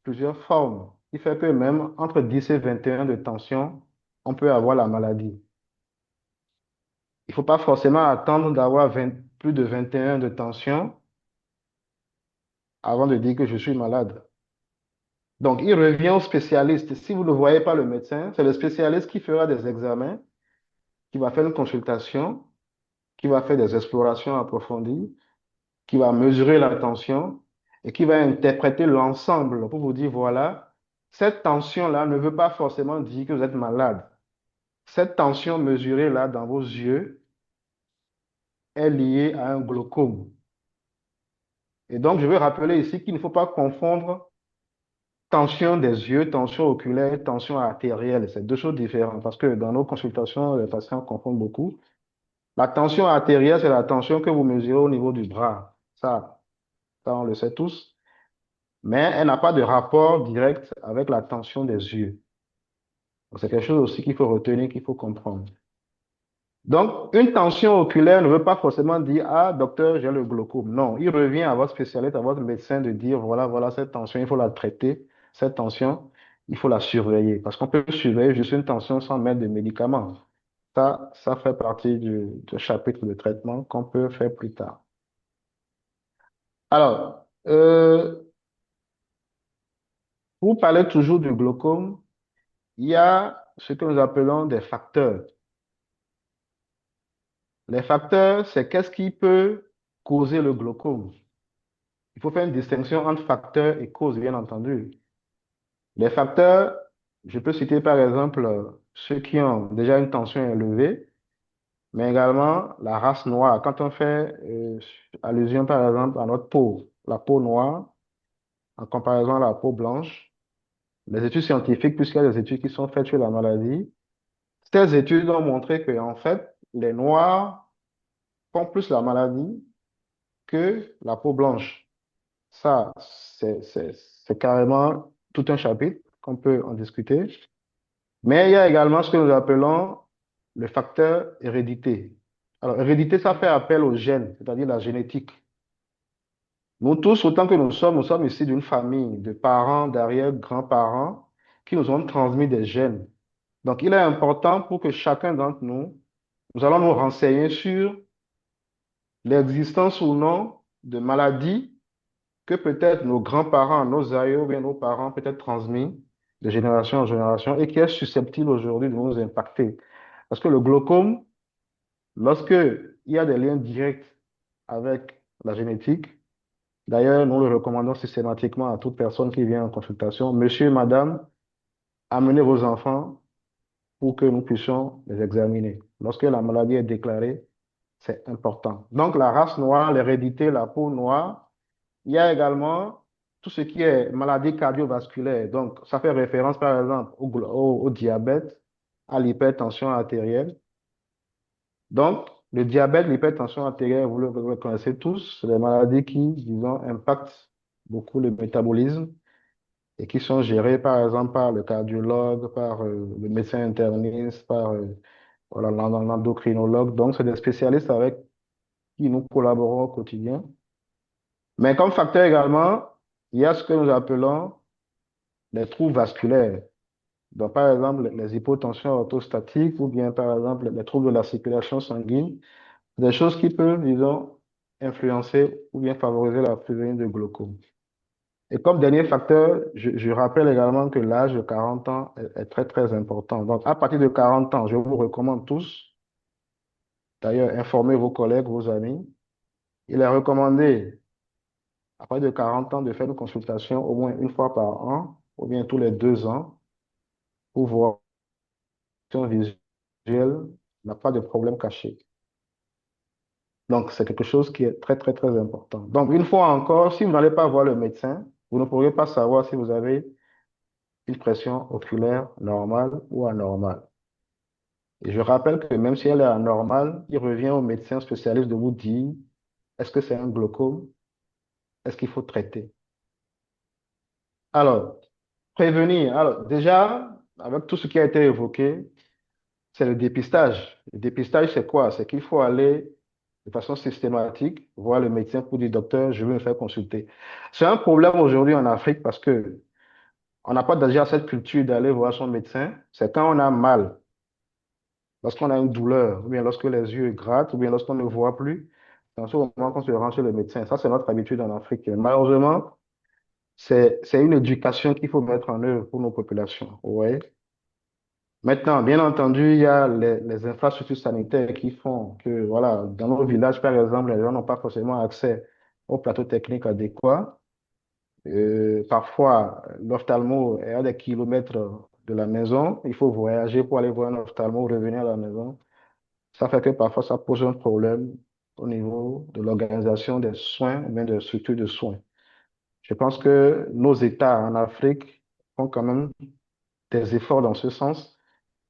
plusieurs formes, qui fait que même entre 10 et 21 de tension, on peut avoir la maladie. Il ne faut pas forcément attendre d'avoir plus de 21 de tension avant de dire que je suis malade. Donc, il revient au spécialiste. Si vous ne voyez pas le médecin, c'est le spécialiste qui fera des examens, qui va faire une consultation, qui va faire des explorations approfondies, qui va mesurer la tension et qui va interpréter l'ensemble pour vous dire, voilà, cette tension-là ne veut pas forcément dire que vous êtes malade. Cette tension mesurée là dans vos yeux est liée à un glaucome. Et donc, je veux rappeler ici qu'il ne faut pas confondre tension des yeux, tension oculaire, tension artérielle. C'est deux choses différentes parce que dans nos consultations, les patients confondent beaucoup. La tension artérielle, c'est la tension que vous mesurez au niveau du bras. Ça, on le sait tous. Mais elle n'a pas de rapport direct avec la tension des yeux. Donc, c'est quelque chose aussi qu'il faut retenir, qu'il faut comprendre. Donc, une tension oculaire ne veut pas forcément dire, ah, docteur, j'ai le glaucome. Non, il revient à votre spécialiste, à votre médecin de dire, voilà, voilà, cette tension, il faut la traiter. Cette tension, il faut la surveiller. Parce qu'on peut surveiller juste une tension sans mettre de médicaments. Ça fait partie du chapitre de traitement qu'on peut faire plus tard. Alors, pour parler toujours du glaucome, il y a ce que nous appelons des facteurs. Les facteurs, c'est qu'est-ce qui peut causer le glaucome. Il faut faire une distinction entre facteurs et cause, bien entendu. Les facteurs, je peux citer par exemple ceux qui ont déjà une tension élevée, mais également la race noire. Quand on fait allusion par exemple à notre peau, la peau noire, en comparaison à la peau blanche, les études scientifiques, puisqu'il y a des études qui sont faites sur la maladie, ces études ont montré que en fait, les noirs font plus la maladie que la peau blanche. Ça, c'est carrément tout un chapitre qu'on peut en discuter. Mais il y a également ce que nous appelons le facteur hérédité. Alors, hérédité, ça fait appel aux gènes, c'est-à-dire la génétique. Nous tous, autant que nous sommes issus d'une famille de parents, d'arrière-grands-parents qui nous ont transmis des gènes. Donc, il est important pour que chacun d'entre nous, nous allons nous renseigner sur l'existence ou non de maladies que peut-être nos grands-parents, nos aïeux ou bien nos parents peut-être transmis de génération en génération et qui est susceptible aujourd'hui de nous impacter. Parce que le glaucome, lorsque il y a des liens directs avec la génétique, d'ailleurs, nous le recommandons systématiquement à toute personne qui vient en consultation, monsieur, madame, amenez vos enfants pour que nous puissions les examiner. Lorsque la maladie est déclarée, c'est important. Donc, la race noire, l'hérédité, la peau noire. Il y a également tout ce qui est maladie cardiovasculaire. Donc, ça fait référence, par exemple, au diabète, à l'hypertension artérielle. Donc, le diabète, l'hypertension artérielle, vous le connaissez tous, c'est des maladies qui, disons, impactent beaucoup le métabolisme et qui sont gérées, par exemple, par le cardiologue, par le médecin interniste, par voilà, l'endocrinologue. Donc, c'est des spécialistes avec qui nous collaborons au quotidien. Mais comme facteur également, il y a ce que nous appelons les troubles vasculaires. Donc, par exemple, les hypotensions orthostatiques ou bien, par exemple, les troubles de la circulation sanguine, des choses qui peuvent, disons, influencer ou bien favoriser la survenue de glaucome. Et comme dernier facteur, je rappelle également que l'âge de 40 ans est très, très important. Donc, à partir de 40 ans, je vous recommande tous, d'ailleurs, informez vos collègues, vos amis. Il est recommandé, à partir de 40 ans, de faire une consultation au moins une fois par an ou bien tous les 2 ans pour voir si un visuel n'a pas de problème caché. Donc, c'est quelque chose qui est très, très, très important. Donc, une fois encore, si vous n'allez pas voir le médecin, vous ne pourrez pas savoir si vous avez une pression oculaire normale ou anormale. Et je rappelle que même si elle est anormale, il revient au médecin spécialiste de vous dire, est-ce que c'est un glaucome? Est-ce qu'il faut traiter? Alors, prévenir. Alors, déjà, avec tout ce qui a été évoqué, c'est le dépistage. Le dépistage, c'est quoi? C'est qu'il faut aller de façon systématique voir le médecin pour dire, docteur, je veux me faire consulter. C'est un problème aujourd'hui en Afrique parce que on n'a pas déjà cette culture d'aller voir son médecin. C'est quand on a mal, lorsqu'on a une douleur, ou bien lorsque les yeux grattent, ou bien lorsqu'on ne voit plus. C'est en ce moment qu'on se rend chez le médecin. Ça, c'est notre habitude en Afrique. Malheureusement, C'est une éducation qu'il faut mettre en œuvre pour nos populations. Ouais. Maintenant, bien entendu, il y a les infrastructures sanitaires qui font que, voilà, dans nos villages, par exemple, les gens n'ont pas forcément accès au plateau technique adéquat. Parfois, l'ophtalmo est à des kilomètres de la maison. Il faut voyager pour aller voir un ophtalmo, revenir à la maison. Ça fait que parfois, ça pose un problème au niveau de l'organisation des soins ou bien des structures de soins. Je pense que nos États en Afrique font quand même des efforts dans ce sens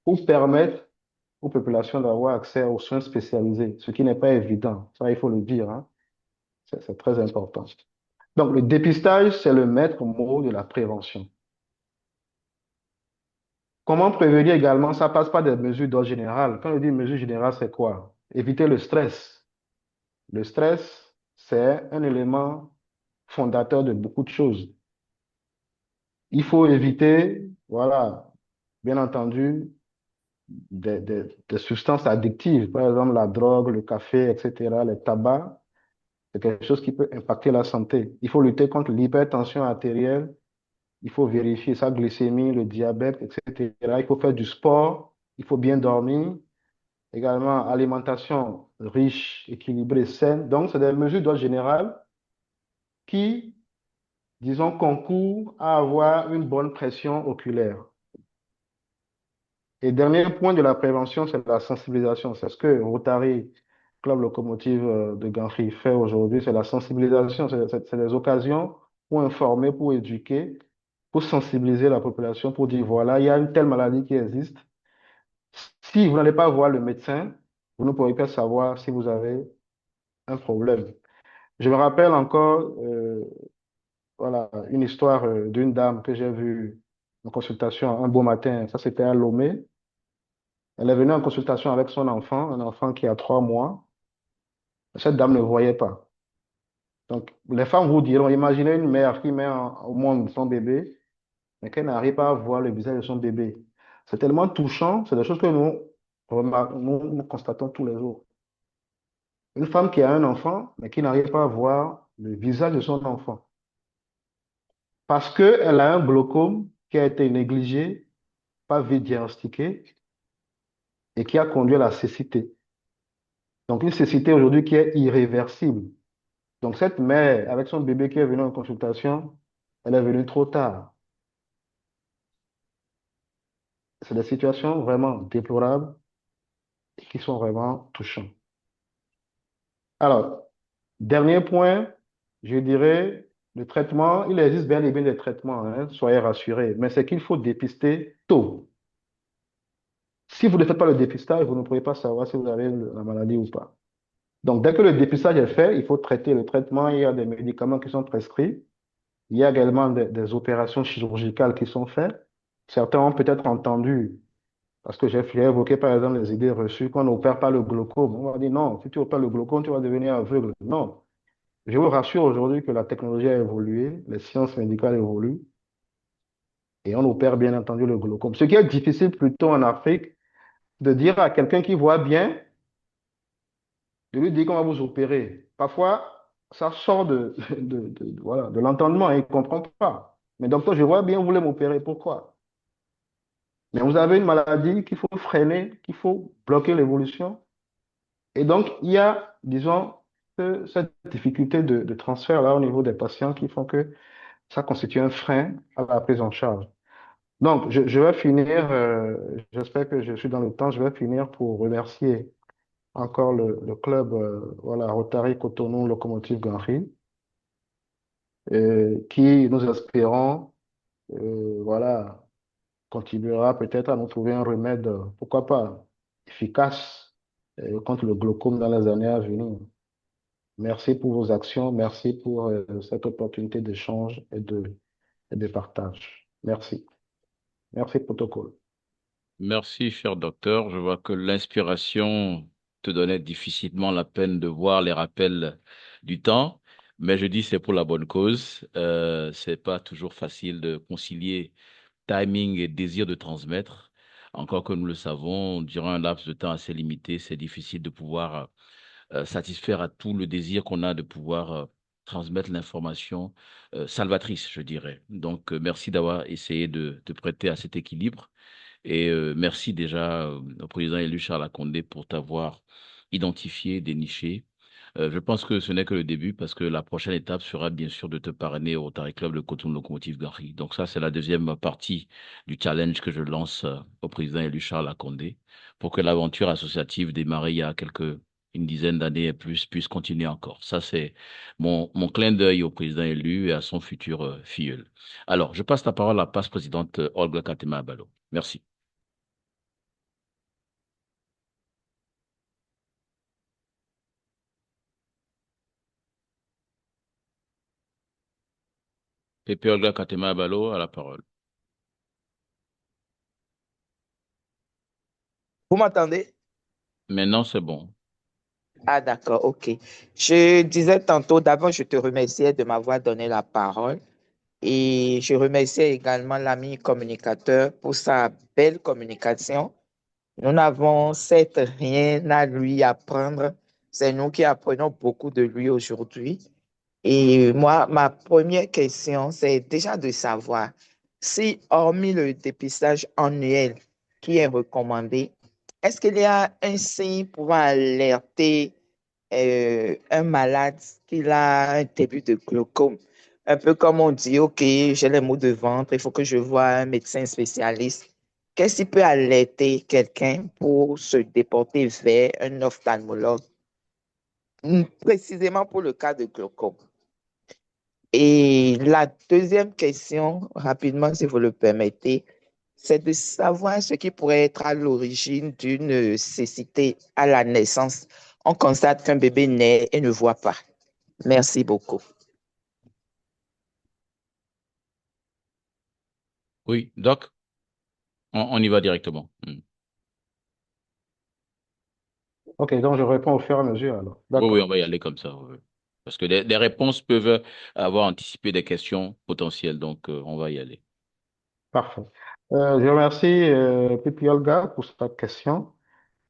pour permettre aux populations d'avoir accès aux soins spécialisés, ce qui n'est pas évident. Ça, il faut le dire, hein. C'est très important. Donc, le dépistage, c'est le maître mot de la prévention. Comment prévenir également? Ça passe par des mesures d'ordre général. Quand on dit mesure générale, c'est quoi? Éviter le stress. Le stress, c'est un élément fondateur de beaucoup de choses. Il faut éviter, voilà, bien entendu, des substances addictives, par exemple la drogue, le café, etc., les tabacs. C'est quelque chose qui peut impacter la santé. Il faut lutter contre l'hypertension artérielle. Il faut vérifier sa glycémie, le diabète, etc. Il faut faire du sport. Il faut bien dormir. Également, alimentation riche, équilibrée, saine. Donc, c'est des mesures d'ordre général qui, disons, concourent à avoir une bonne pression oculaire. Et dernier point de la prévention, c'est la sensibilisation. C'est ce que Rotary Club Locomotive de Ganfri fait aujourd'hui, c'est la sensibilisation. C'est des occasions pour informer, pour éduquer, pour sensibiliser la population, pour dire, voilà, il y a une telle maladie qui existe. Si vous n'allez pas voir le médecin, vous ne pourrez pas savoir si vous avez un problème. Je me rappelle encore voilà, une histoire d'une dame que j'ai vue en consultation un beau matin. Ça, c'était à Lomé. Elle est venue en consultation avec son enfant, un enfant qui a 3 mois. Cette dame ne voyait pas. Donc, les femmes vous diront, imaginez une mère qui met au monde son bébé, mais qu'elle n'arrive pas à voir le visage de son bébé. C'est tellement touchant, c'est des choses que nous constatons tous les jours. Une femme qui a un enfant, mais qui n'arrive pas à voir le visage de son enfant. Parce qu'elle a un glaucome qui a été négligé, pas vite diagnostiqué, et qui a conduit à la cécité. Donc, une cécité aujourd'hui qui est irréversible. Donc, cette mère, avec son bébé qui est venu en consultation, elle est venue trop tard. C'est des situations vraiment déplorables et qui sont vraiment touchantes. Alors, dernier point, je dirais, le traitement, il existe bien et bien des traitements, hein, soyez rassurés, mais c'est qu'il faut dépister tôt. Si vous ne faites pas le dépistage, vous ne pourrez pas savoir si vous avez la maladie ou pas. Donc, dès que le dépistage est fait, il faut traiter le traitement. Il y a des médicaments qui sont prescrits. Il y a également des opérations chirurgicales qui sont faites. Certains ont peut-être entendu, parce que j'ai évoqué par exemple les idées reçues, qu'on n'opère pas le glaucome. On va dire non, si tu opères le glaucome, tu vas devenir aveugle. Non. Je vous rassure aujourd'hui que la technologie a évolué, les sciences médicales évoluent, et on opère bien entendu le glaucome. Ce qui est difficile plutôt en Afrique, de dire à quelqu'un qui voit bien, de lui dire qu'on va vous opérer. Parfois, ça sort voilà, de l'entendement, il ne comprend pas. Mais docteur, je vois bien, vous voulez m'opérer, pourquoi? Mais vous avez une maladie qu'il faut freiner, qu'il faut bloquer l'évolution. Et donc, il y a, disons, cette difficulté de transfert là au niveau des patients qui font que ça constitue un frein à la prise en charge. Donc, je vais finir, j'espère que je suis dans le temps, je vais finir pour remercier encore le club voilà, Rotary Cotonou Locomotive Ganfri, qui, nous espérons, voilà, contribuera peut-être à nous trouver un remède, pourquoi pas, efficace contre le glaucome dans les années à venir. Merci pour vos actions, merci pour cette opportunité d'échange et de partage. Merci. Merci, protocole. Merci, cher docteur. Je vois que l'inspiration te donnait difficilement la peine de voir les rappels du temps, mais je dis c'est pour la bonne cause. C'est pas toujours facile de concilier timing et désir de transmettre. Encore que nous le savons, durant un laps de temps assez limité, c'est difficile de pouvoir satisfaire à tout le désir qu'on a de pouvoir transmettre l'information salvatrice, je dirais. Donc, merci d'avoir essayé de te prêter à cet équilibre. Et merci déjà au président élu Charles Condé pour t'avoir identifié, déniché. Je pense que ce n'est que le début parce que la prochaine étape sera bien sûr de te parrainer au Rotary Club de Cotonou Locomotive Gary. Donc ça, c'est la deuxième partie du challenge que je lance au président élu Charles Condé pour que l'aventure associative démarrée il y a une dizaine d'années et plus puisse continuer encore. Ça, c'est mon clin d'œil au président élu et à son futur filleul. Alors, je passe la parole à la vice-présidente Olga Katema Abalo. Merci. Pepe Olga Katema Abalo a la parole. Vous m'entendez? Maintenant, c'est bon. Ah, d'accord, ok. Je disais tantôt, d'abord, je te remerciais de m'avoir donné la parole et je remerciais également l'ami communicateur pour sa belle communication. Nous n'avons certes rien à lui apprendre, c'est nous qui apprenons beaucoup de lui aujourd'hui. Et moi, ma première question, c'est déjà de savoir si, hormis le dépistage annuel qui est recommandé, est-ce qu'il y a un signe pouvant alerter un malade qu'il a un début de glaucome? Un peu comme on dit, OK, j'ai les maux de ventre, il faut que je voie un médecin spécialiste. Qu'est-ce qui peut alerter quelqu'un pour se déporter vers un ophtalmologue, précisément pour le cas de glaucome? Et la deuxième question, rapidement, si vous le permettez, c'est de savoir ce qui pourrait être à l'origine d'une cécité à la naissance. On constate qu'un bébé naît et ne voit pas. Merci beaucoup. Oui, Doc, on y va directement. Ok, donc je réponds au fur et à mesure alors. Oui, oui, on D'accord. va y aller comme ça. Oui. Parce que des réponses peuvent avoir anticipé des questions potentielles, donc on va y aller. Parfait. Je remercie Pipi Olga pour cette question.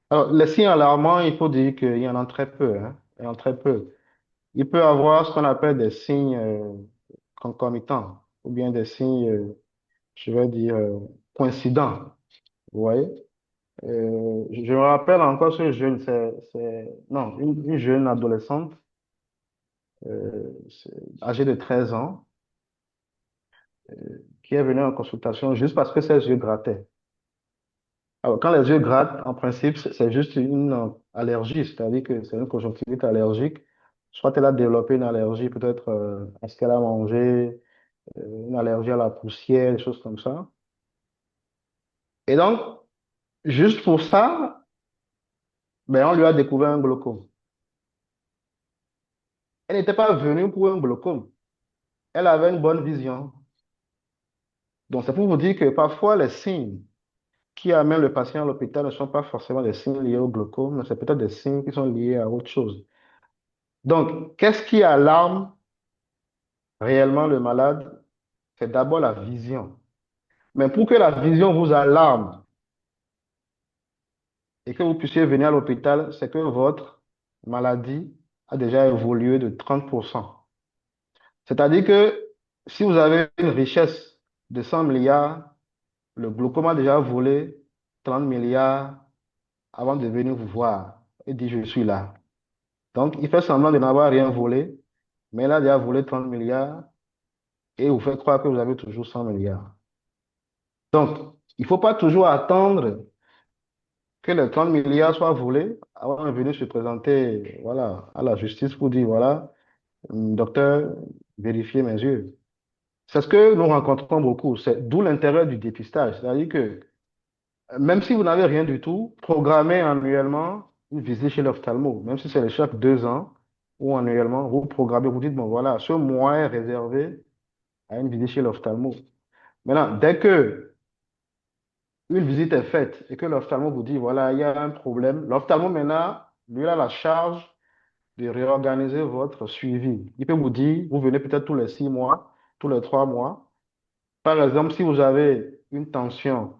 Alors, les signes alarmants, il faut dire qu'il y en a très peu, hein. Il y en a très peu. Il peut y avoir ce qu'on appelle des signes concomitants ou bien des signes, je vais dire, coïncidents. Vous voyez? Je me rappelle encore ce jeune, non, une jeune adolescente âgée de 13 ans qui est venue en consultation juste parce que ses yeux grattaient. Alors, quand les yeux grattent, en principe, c'est juste une allergie, c'est-à-dire que c'est une conjonctivite allergique. Soit elle a développé une allergie peut-être à ce qu'elle a mangé, une allergie à la poussière, des choses comme ça. Et donc, juste pour ça, ben, on lui a découvert un glaucome. Elle n'était pas venue pour un glaucome. Elle avait une bonne vision. Donc, c'est pour vous dire que parfois, les signes qui amènent le patient à l'hôpital ne sont pas forcément des signes liés au glaucome, mais c'est peut-être des signes qui sont liés à autre chose. Donc, qu'est-ce qui alarme réellement le malade? C'est d'abord la vision. Mais pour que la vision vous alarme et que vous puissiez venir à l'hôpital, c'est que votre maladie a déjà évolué de 30%. C'est-à-dire que si vous avez une richesse de 100 milliards, le glaucome a déjà volé 30 milliards avant de venir vous voir et dire je suis là. Donc, il fait semblant de n'avoir rien volé, mais il a déjà volé 30 milliards et vous fait croire que vous avez toujours 100 milliards. Donc, il ne faut pas toujours attendre que les 30 milliards soient volés avant de venir se présenter voilà, à la justice pour dire, voilà, docteur, vérifiez mes yeux. C'est ce que nous rencontrons beaucoup. C'est d'où l'intérêt du dépistage. C'est-à-dire que même si vous n'avez rien du tout, programmez annuellement une visite chez l'ophtalmo, même si c'est chaque 2 ans ou annuellement, vous programmez, vous dites, bon voilà, ce mois est réservé à une visite chez l'ophtalmo. Maintenant, dès que une visite est faite et que l'ophtalmo vous dit, voilà, il y a un problème, l'ophtalmo maintenant, lui, il a la charge de réorganiser votre suivi. Il peut vous dire, vous venez peut-être tous les 6 mois, tous les 3 mois. Par exemple, si vous avez une tension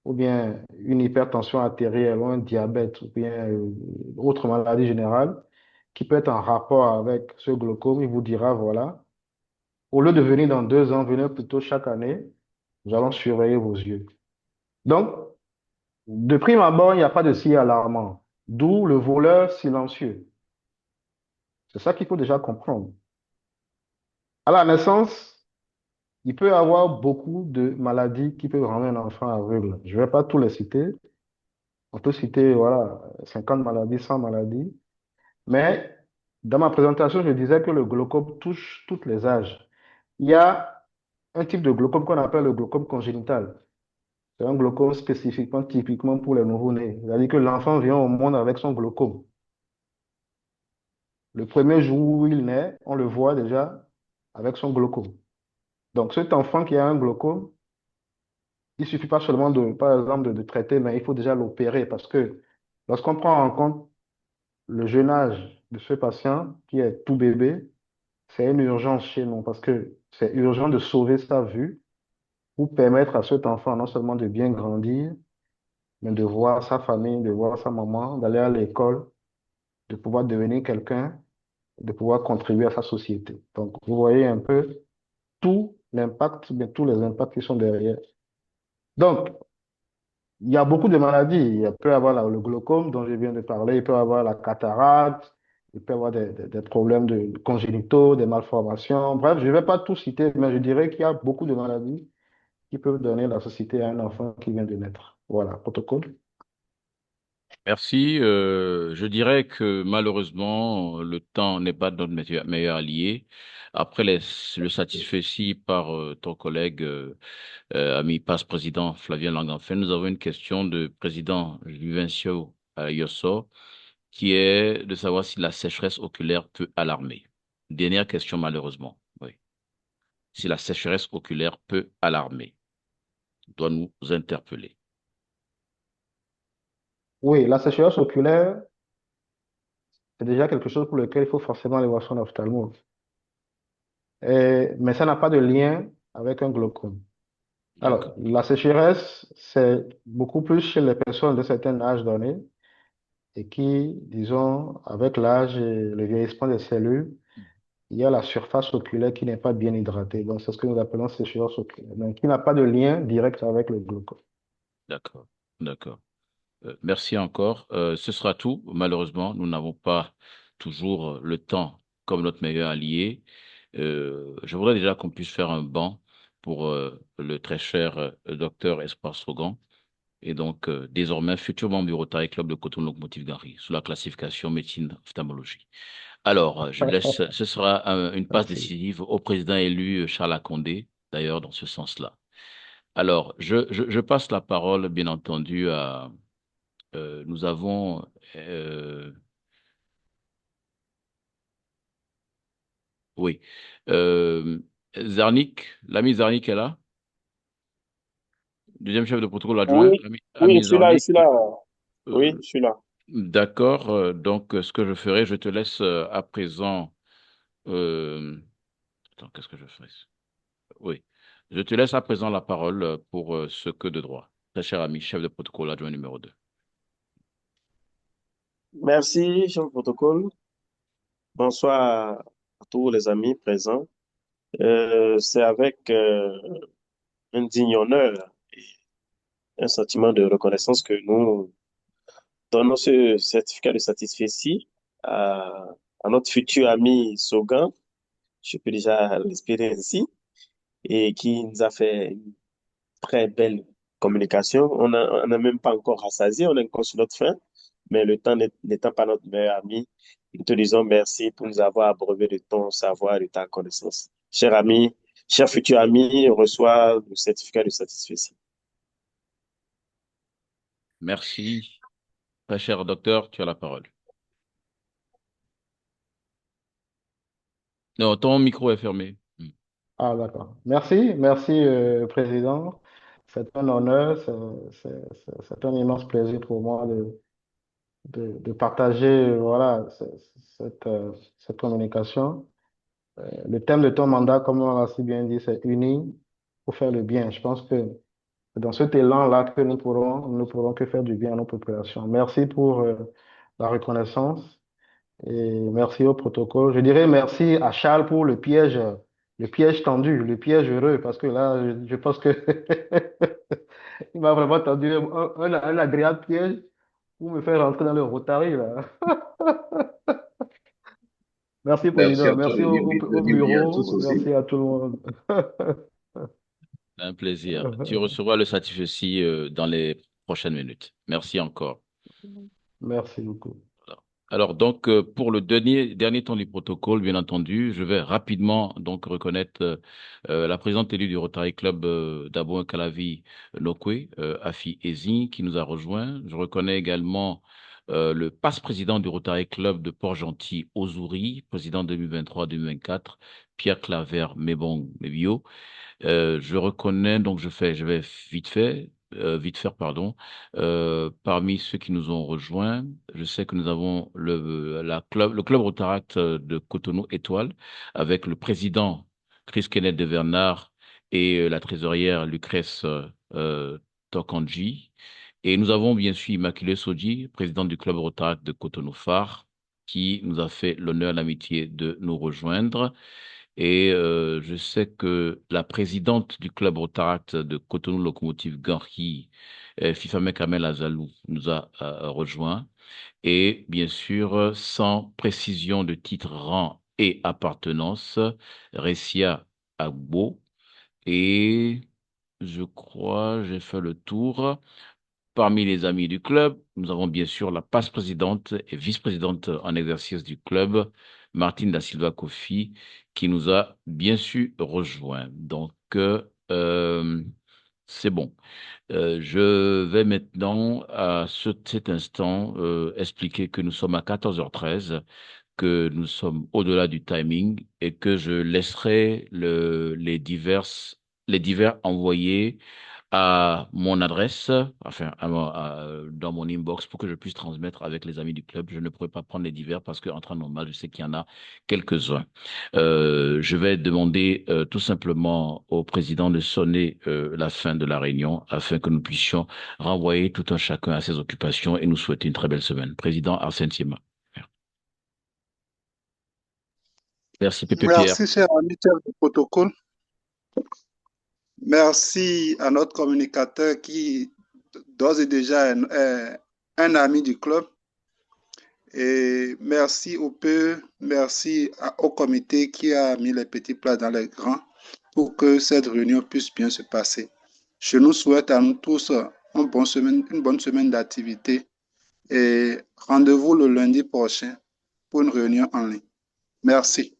ou bien une hypertension artérielle ou un diabète ou bien autre maladie générale, qui peut être en rapport avec ce glaucome, il vous dira, voilà, au lieu de venir dans 2 ans, venez plutôt chaque année, nous allons surveiller vos yeux. Donc, de prime abord, il n'y a pas de signe alarmant, d'où le voleur silencieux. C'est ça qu'il faut déjà comprendre. À la naissance, il peut y avoir beaucoup de maladies qui peuvent rendre un enfant aveugle. Je ne vais pas tous les citer. On peut citer, voilà, 50 maladies, 100 maladies. Mais dans ma présentation, je disais que le glaucome touche tous les âges. Il y a un type de glaucome qu'on appelle le glaucome congénital. C'est un glaucome spécifiquement, typiquement pour les nouveau-nés. C'est-à-dire que l'enfant vient au monde avec son glaucome. Le premier jour où il naît, on le voit déjà avec son glaucome. Donc, cet enfant qui a un glaucome, il ne suffit pas seulement de, par exemple, de traiter, mais il faut déjà l'opérer parce que lorsqu'on prend en compte le jeune âge de ce patient qui est tout bébé, c'est une urgence chez nous parce que c'est urgent de sauver sa vue pour permettre à cet enfant non seulement de bien grandir, mais de voir sa famille, de voir sa maman, d'aller à l'école, de pouvoir devenir quelqu'un, de pouvoir contribuer à sa société. Donc, vous voyez un peu tout l'impact, mais tous les impacts qui sont derrière. Donc, il y a beaucoup de maladies. Il peut y avoir le glaucome dont je viens de parler, il peut y avoir la cataracte, il peut y avoir des problèmes congénitaux, des malformations. Bref, je ne vais pas tout citer, mais je dirais qu'il y a beaucoup de maladies qui peuvent donner la société à un enfant qui vient de naître. Voilà, protocole. Merci. Je dirais que malheureusement, le temps n'est pas notre meilleur allié. Après le satisfait par ton collègue, ami passe-président Flavien Langenfeld, nous avons une question de président Juvencio Yosso, qui est de savoir si la sécheresse oculaire peut alarmer. Dernière question, malheureusement. Oui. Si la sécheresse oculaire peut alarmer, doit nous interpeller. Oui, la sécheresse oculaire, c'est déjà quelque chose pour lequel il faut forcément aller voir son ophtalmo. Mais ça n'a pas de lien avec un glaucome. Alors, D'accord. la sécheresse, c'est beaucoup plus chez les personnes de certain âge donné et qui, disons, avec l'âge et le vieillissement des cellules, il y a la surface oculaire qui n'est pas bien hydratée. Donc, c'est ce que nous appelons sécheresse oculaire, donc qui n'a pas de lien direct avec le glaucome. D'accord. D'accord. Merci encore. Ce sera tout. Malheureusement, nous n'avons pas toujours le temps comme notre meilleur allié. Je voudrais déjà qu'on puisse faire un banc pour le très cher docteur Espoir Sogan et donc désormais futur membre du Rotary Club de Cotonou Locomotive Gary sous la classification médecine ophtalmologie. Alors, je laisse, ce sera une passe Merci. décisive au président élu Charles Condé, d'ailleurs dans ce sens-là. Alors, je passe la parole, bien entendu, à nous avons oui euh, Zarnik, l'ami Zarnik est là, deuxième chef de protocole adjoint, Oui, oui, ami je suis là, je Zarnik. suis là. Oui, Euh, je suis là. d'accord. Donc, ce que je ferai, je te laisse à présent. Attends, qu'est-ce que je ferai? Oui, je te laisse à présent la parole pour ce que de droit. Très cher ami, chef de protocole adjoint numéro 2. Merci, chef de protocole. Bonsoir à tous les amis présents. C'est avec un digne honneur et un sentiment de reconnaissance que nous donnons ce certificat de satisfecit à notre futur ami Sogan, je peux déjà l'espérer ainsi, et qui nous a fait une très belle communication. On n'a même pas encore rassasié, on est encore sur notre fin, mais le temps n'étant pas notre meilleur ami, nous te disons merci pour nous avoir abreuvé de ton savoir et de ta connaissance. Cher ami, cher futur ami, reçois le certificat de satisfaction. Merci. Très cher docteur, tu as la parole. Non, ton micro est fermé. Ah, d'accord. Merci, merci, Président. C'est un honneur, c'est un immense plaisir pour moi de partager, voilà, cette communication. Le thème de ton mandat, comme on l'a si bien dit, c'est unir pour faire le bien. Je pense que c'est dans cet élan-là que nous pourrons que faire du bien à nos populations. Merci pour la reconnaissance. Et merci au protocole. Je dirais merci à Charles pour le piège tendu, le piège heureux, parce que là, je pense que il m'a vraiment tendu un agréable piège pour me faire rentrer dans le Rotary, là. Merci, Merci Président. à toi Merci de dire oui, de au dire oui à tous bureau. aussi. Merci à tout le monde. Un plaisir. Tu recevras le satisfait dans les prochaines minutes. Merci encore. Merci beaucoup. Alors donc pour le dernier temps du protocole, bien entendu, je vais rapidement donc reconnaître la présidente élue du Rotary Club d'Abo-Calavi Nokwe, Afi Ezi, qui nous a rejoint. Je reconnais également le passe-président du Rotary Club de Port-Gentil, Ozouri, président 2023-2024, Pierre Claver Mebong Mebio. Je reconnais, donc je vais vite faire, pardon. Parmi ceux qui nous ont rejoints, je sais que nous avons le club Rotaract de Cotonou Étoile, avec le président Chris Kenneth de Bernard et la trésorière Lucrèce Tokanji. Et nous avons bien sûr Immaculée Soji, présidente du club Rotaract de Cotonou Phare, qui nous a fait l'honneur, l'amitié de nous rejoindre. Et je sais que la présidente du club Rotaract de Cotonou Locomotive Garki, Fifame Kamel Azalou, nous a rejoint. Et bien sûr, sans précision de titre, rang et appartenance, Ressia Agbo. Et je crois, j'ai fait le tour. Parmi les amis du club, nous avons bien sûr la passe-présidente et vice-présidente en exercice du club, Martine da Silva Kofi, qui nous a bien sûr rejoint. Donc, c'est bon. Je vais maintenant, à cet instant, expliquer que nous sommes à 14h13, que nous sommes au-delà du timing et que je laisserai les divers envoyés à mon adresse, enfin, dans mon inbox pour que je puisse transmettre avec les amis du club. Je ne pourrais pas prendre les divers parce qu'en temps normal, je sais qu'il y en a quelques-uns. Je vais demander tout simplement au président de sonner la fin de la réunion afin que nous puissions renvoyer tout un chacun à ses occupations et nous souhaiter une très belle semaine. Président Arsène Sima. Merci, Pépé Pierre. Merci, cher ami du protocole. Merci à notre communicateur qui, d'ores et déjà, est un ami du club. Et merci au PE, merci au comité qui a mis les petits plats dans les grands pour que cette réunion puisse bien se passer. Je nous souhaite à nous tous une bonne semaine d'activité et rendez-vous le lundi prochain pour une réunion en ligne. Merci.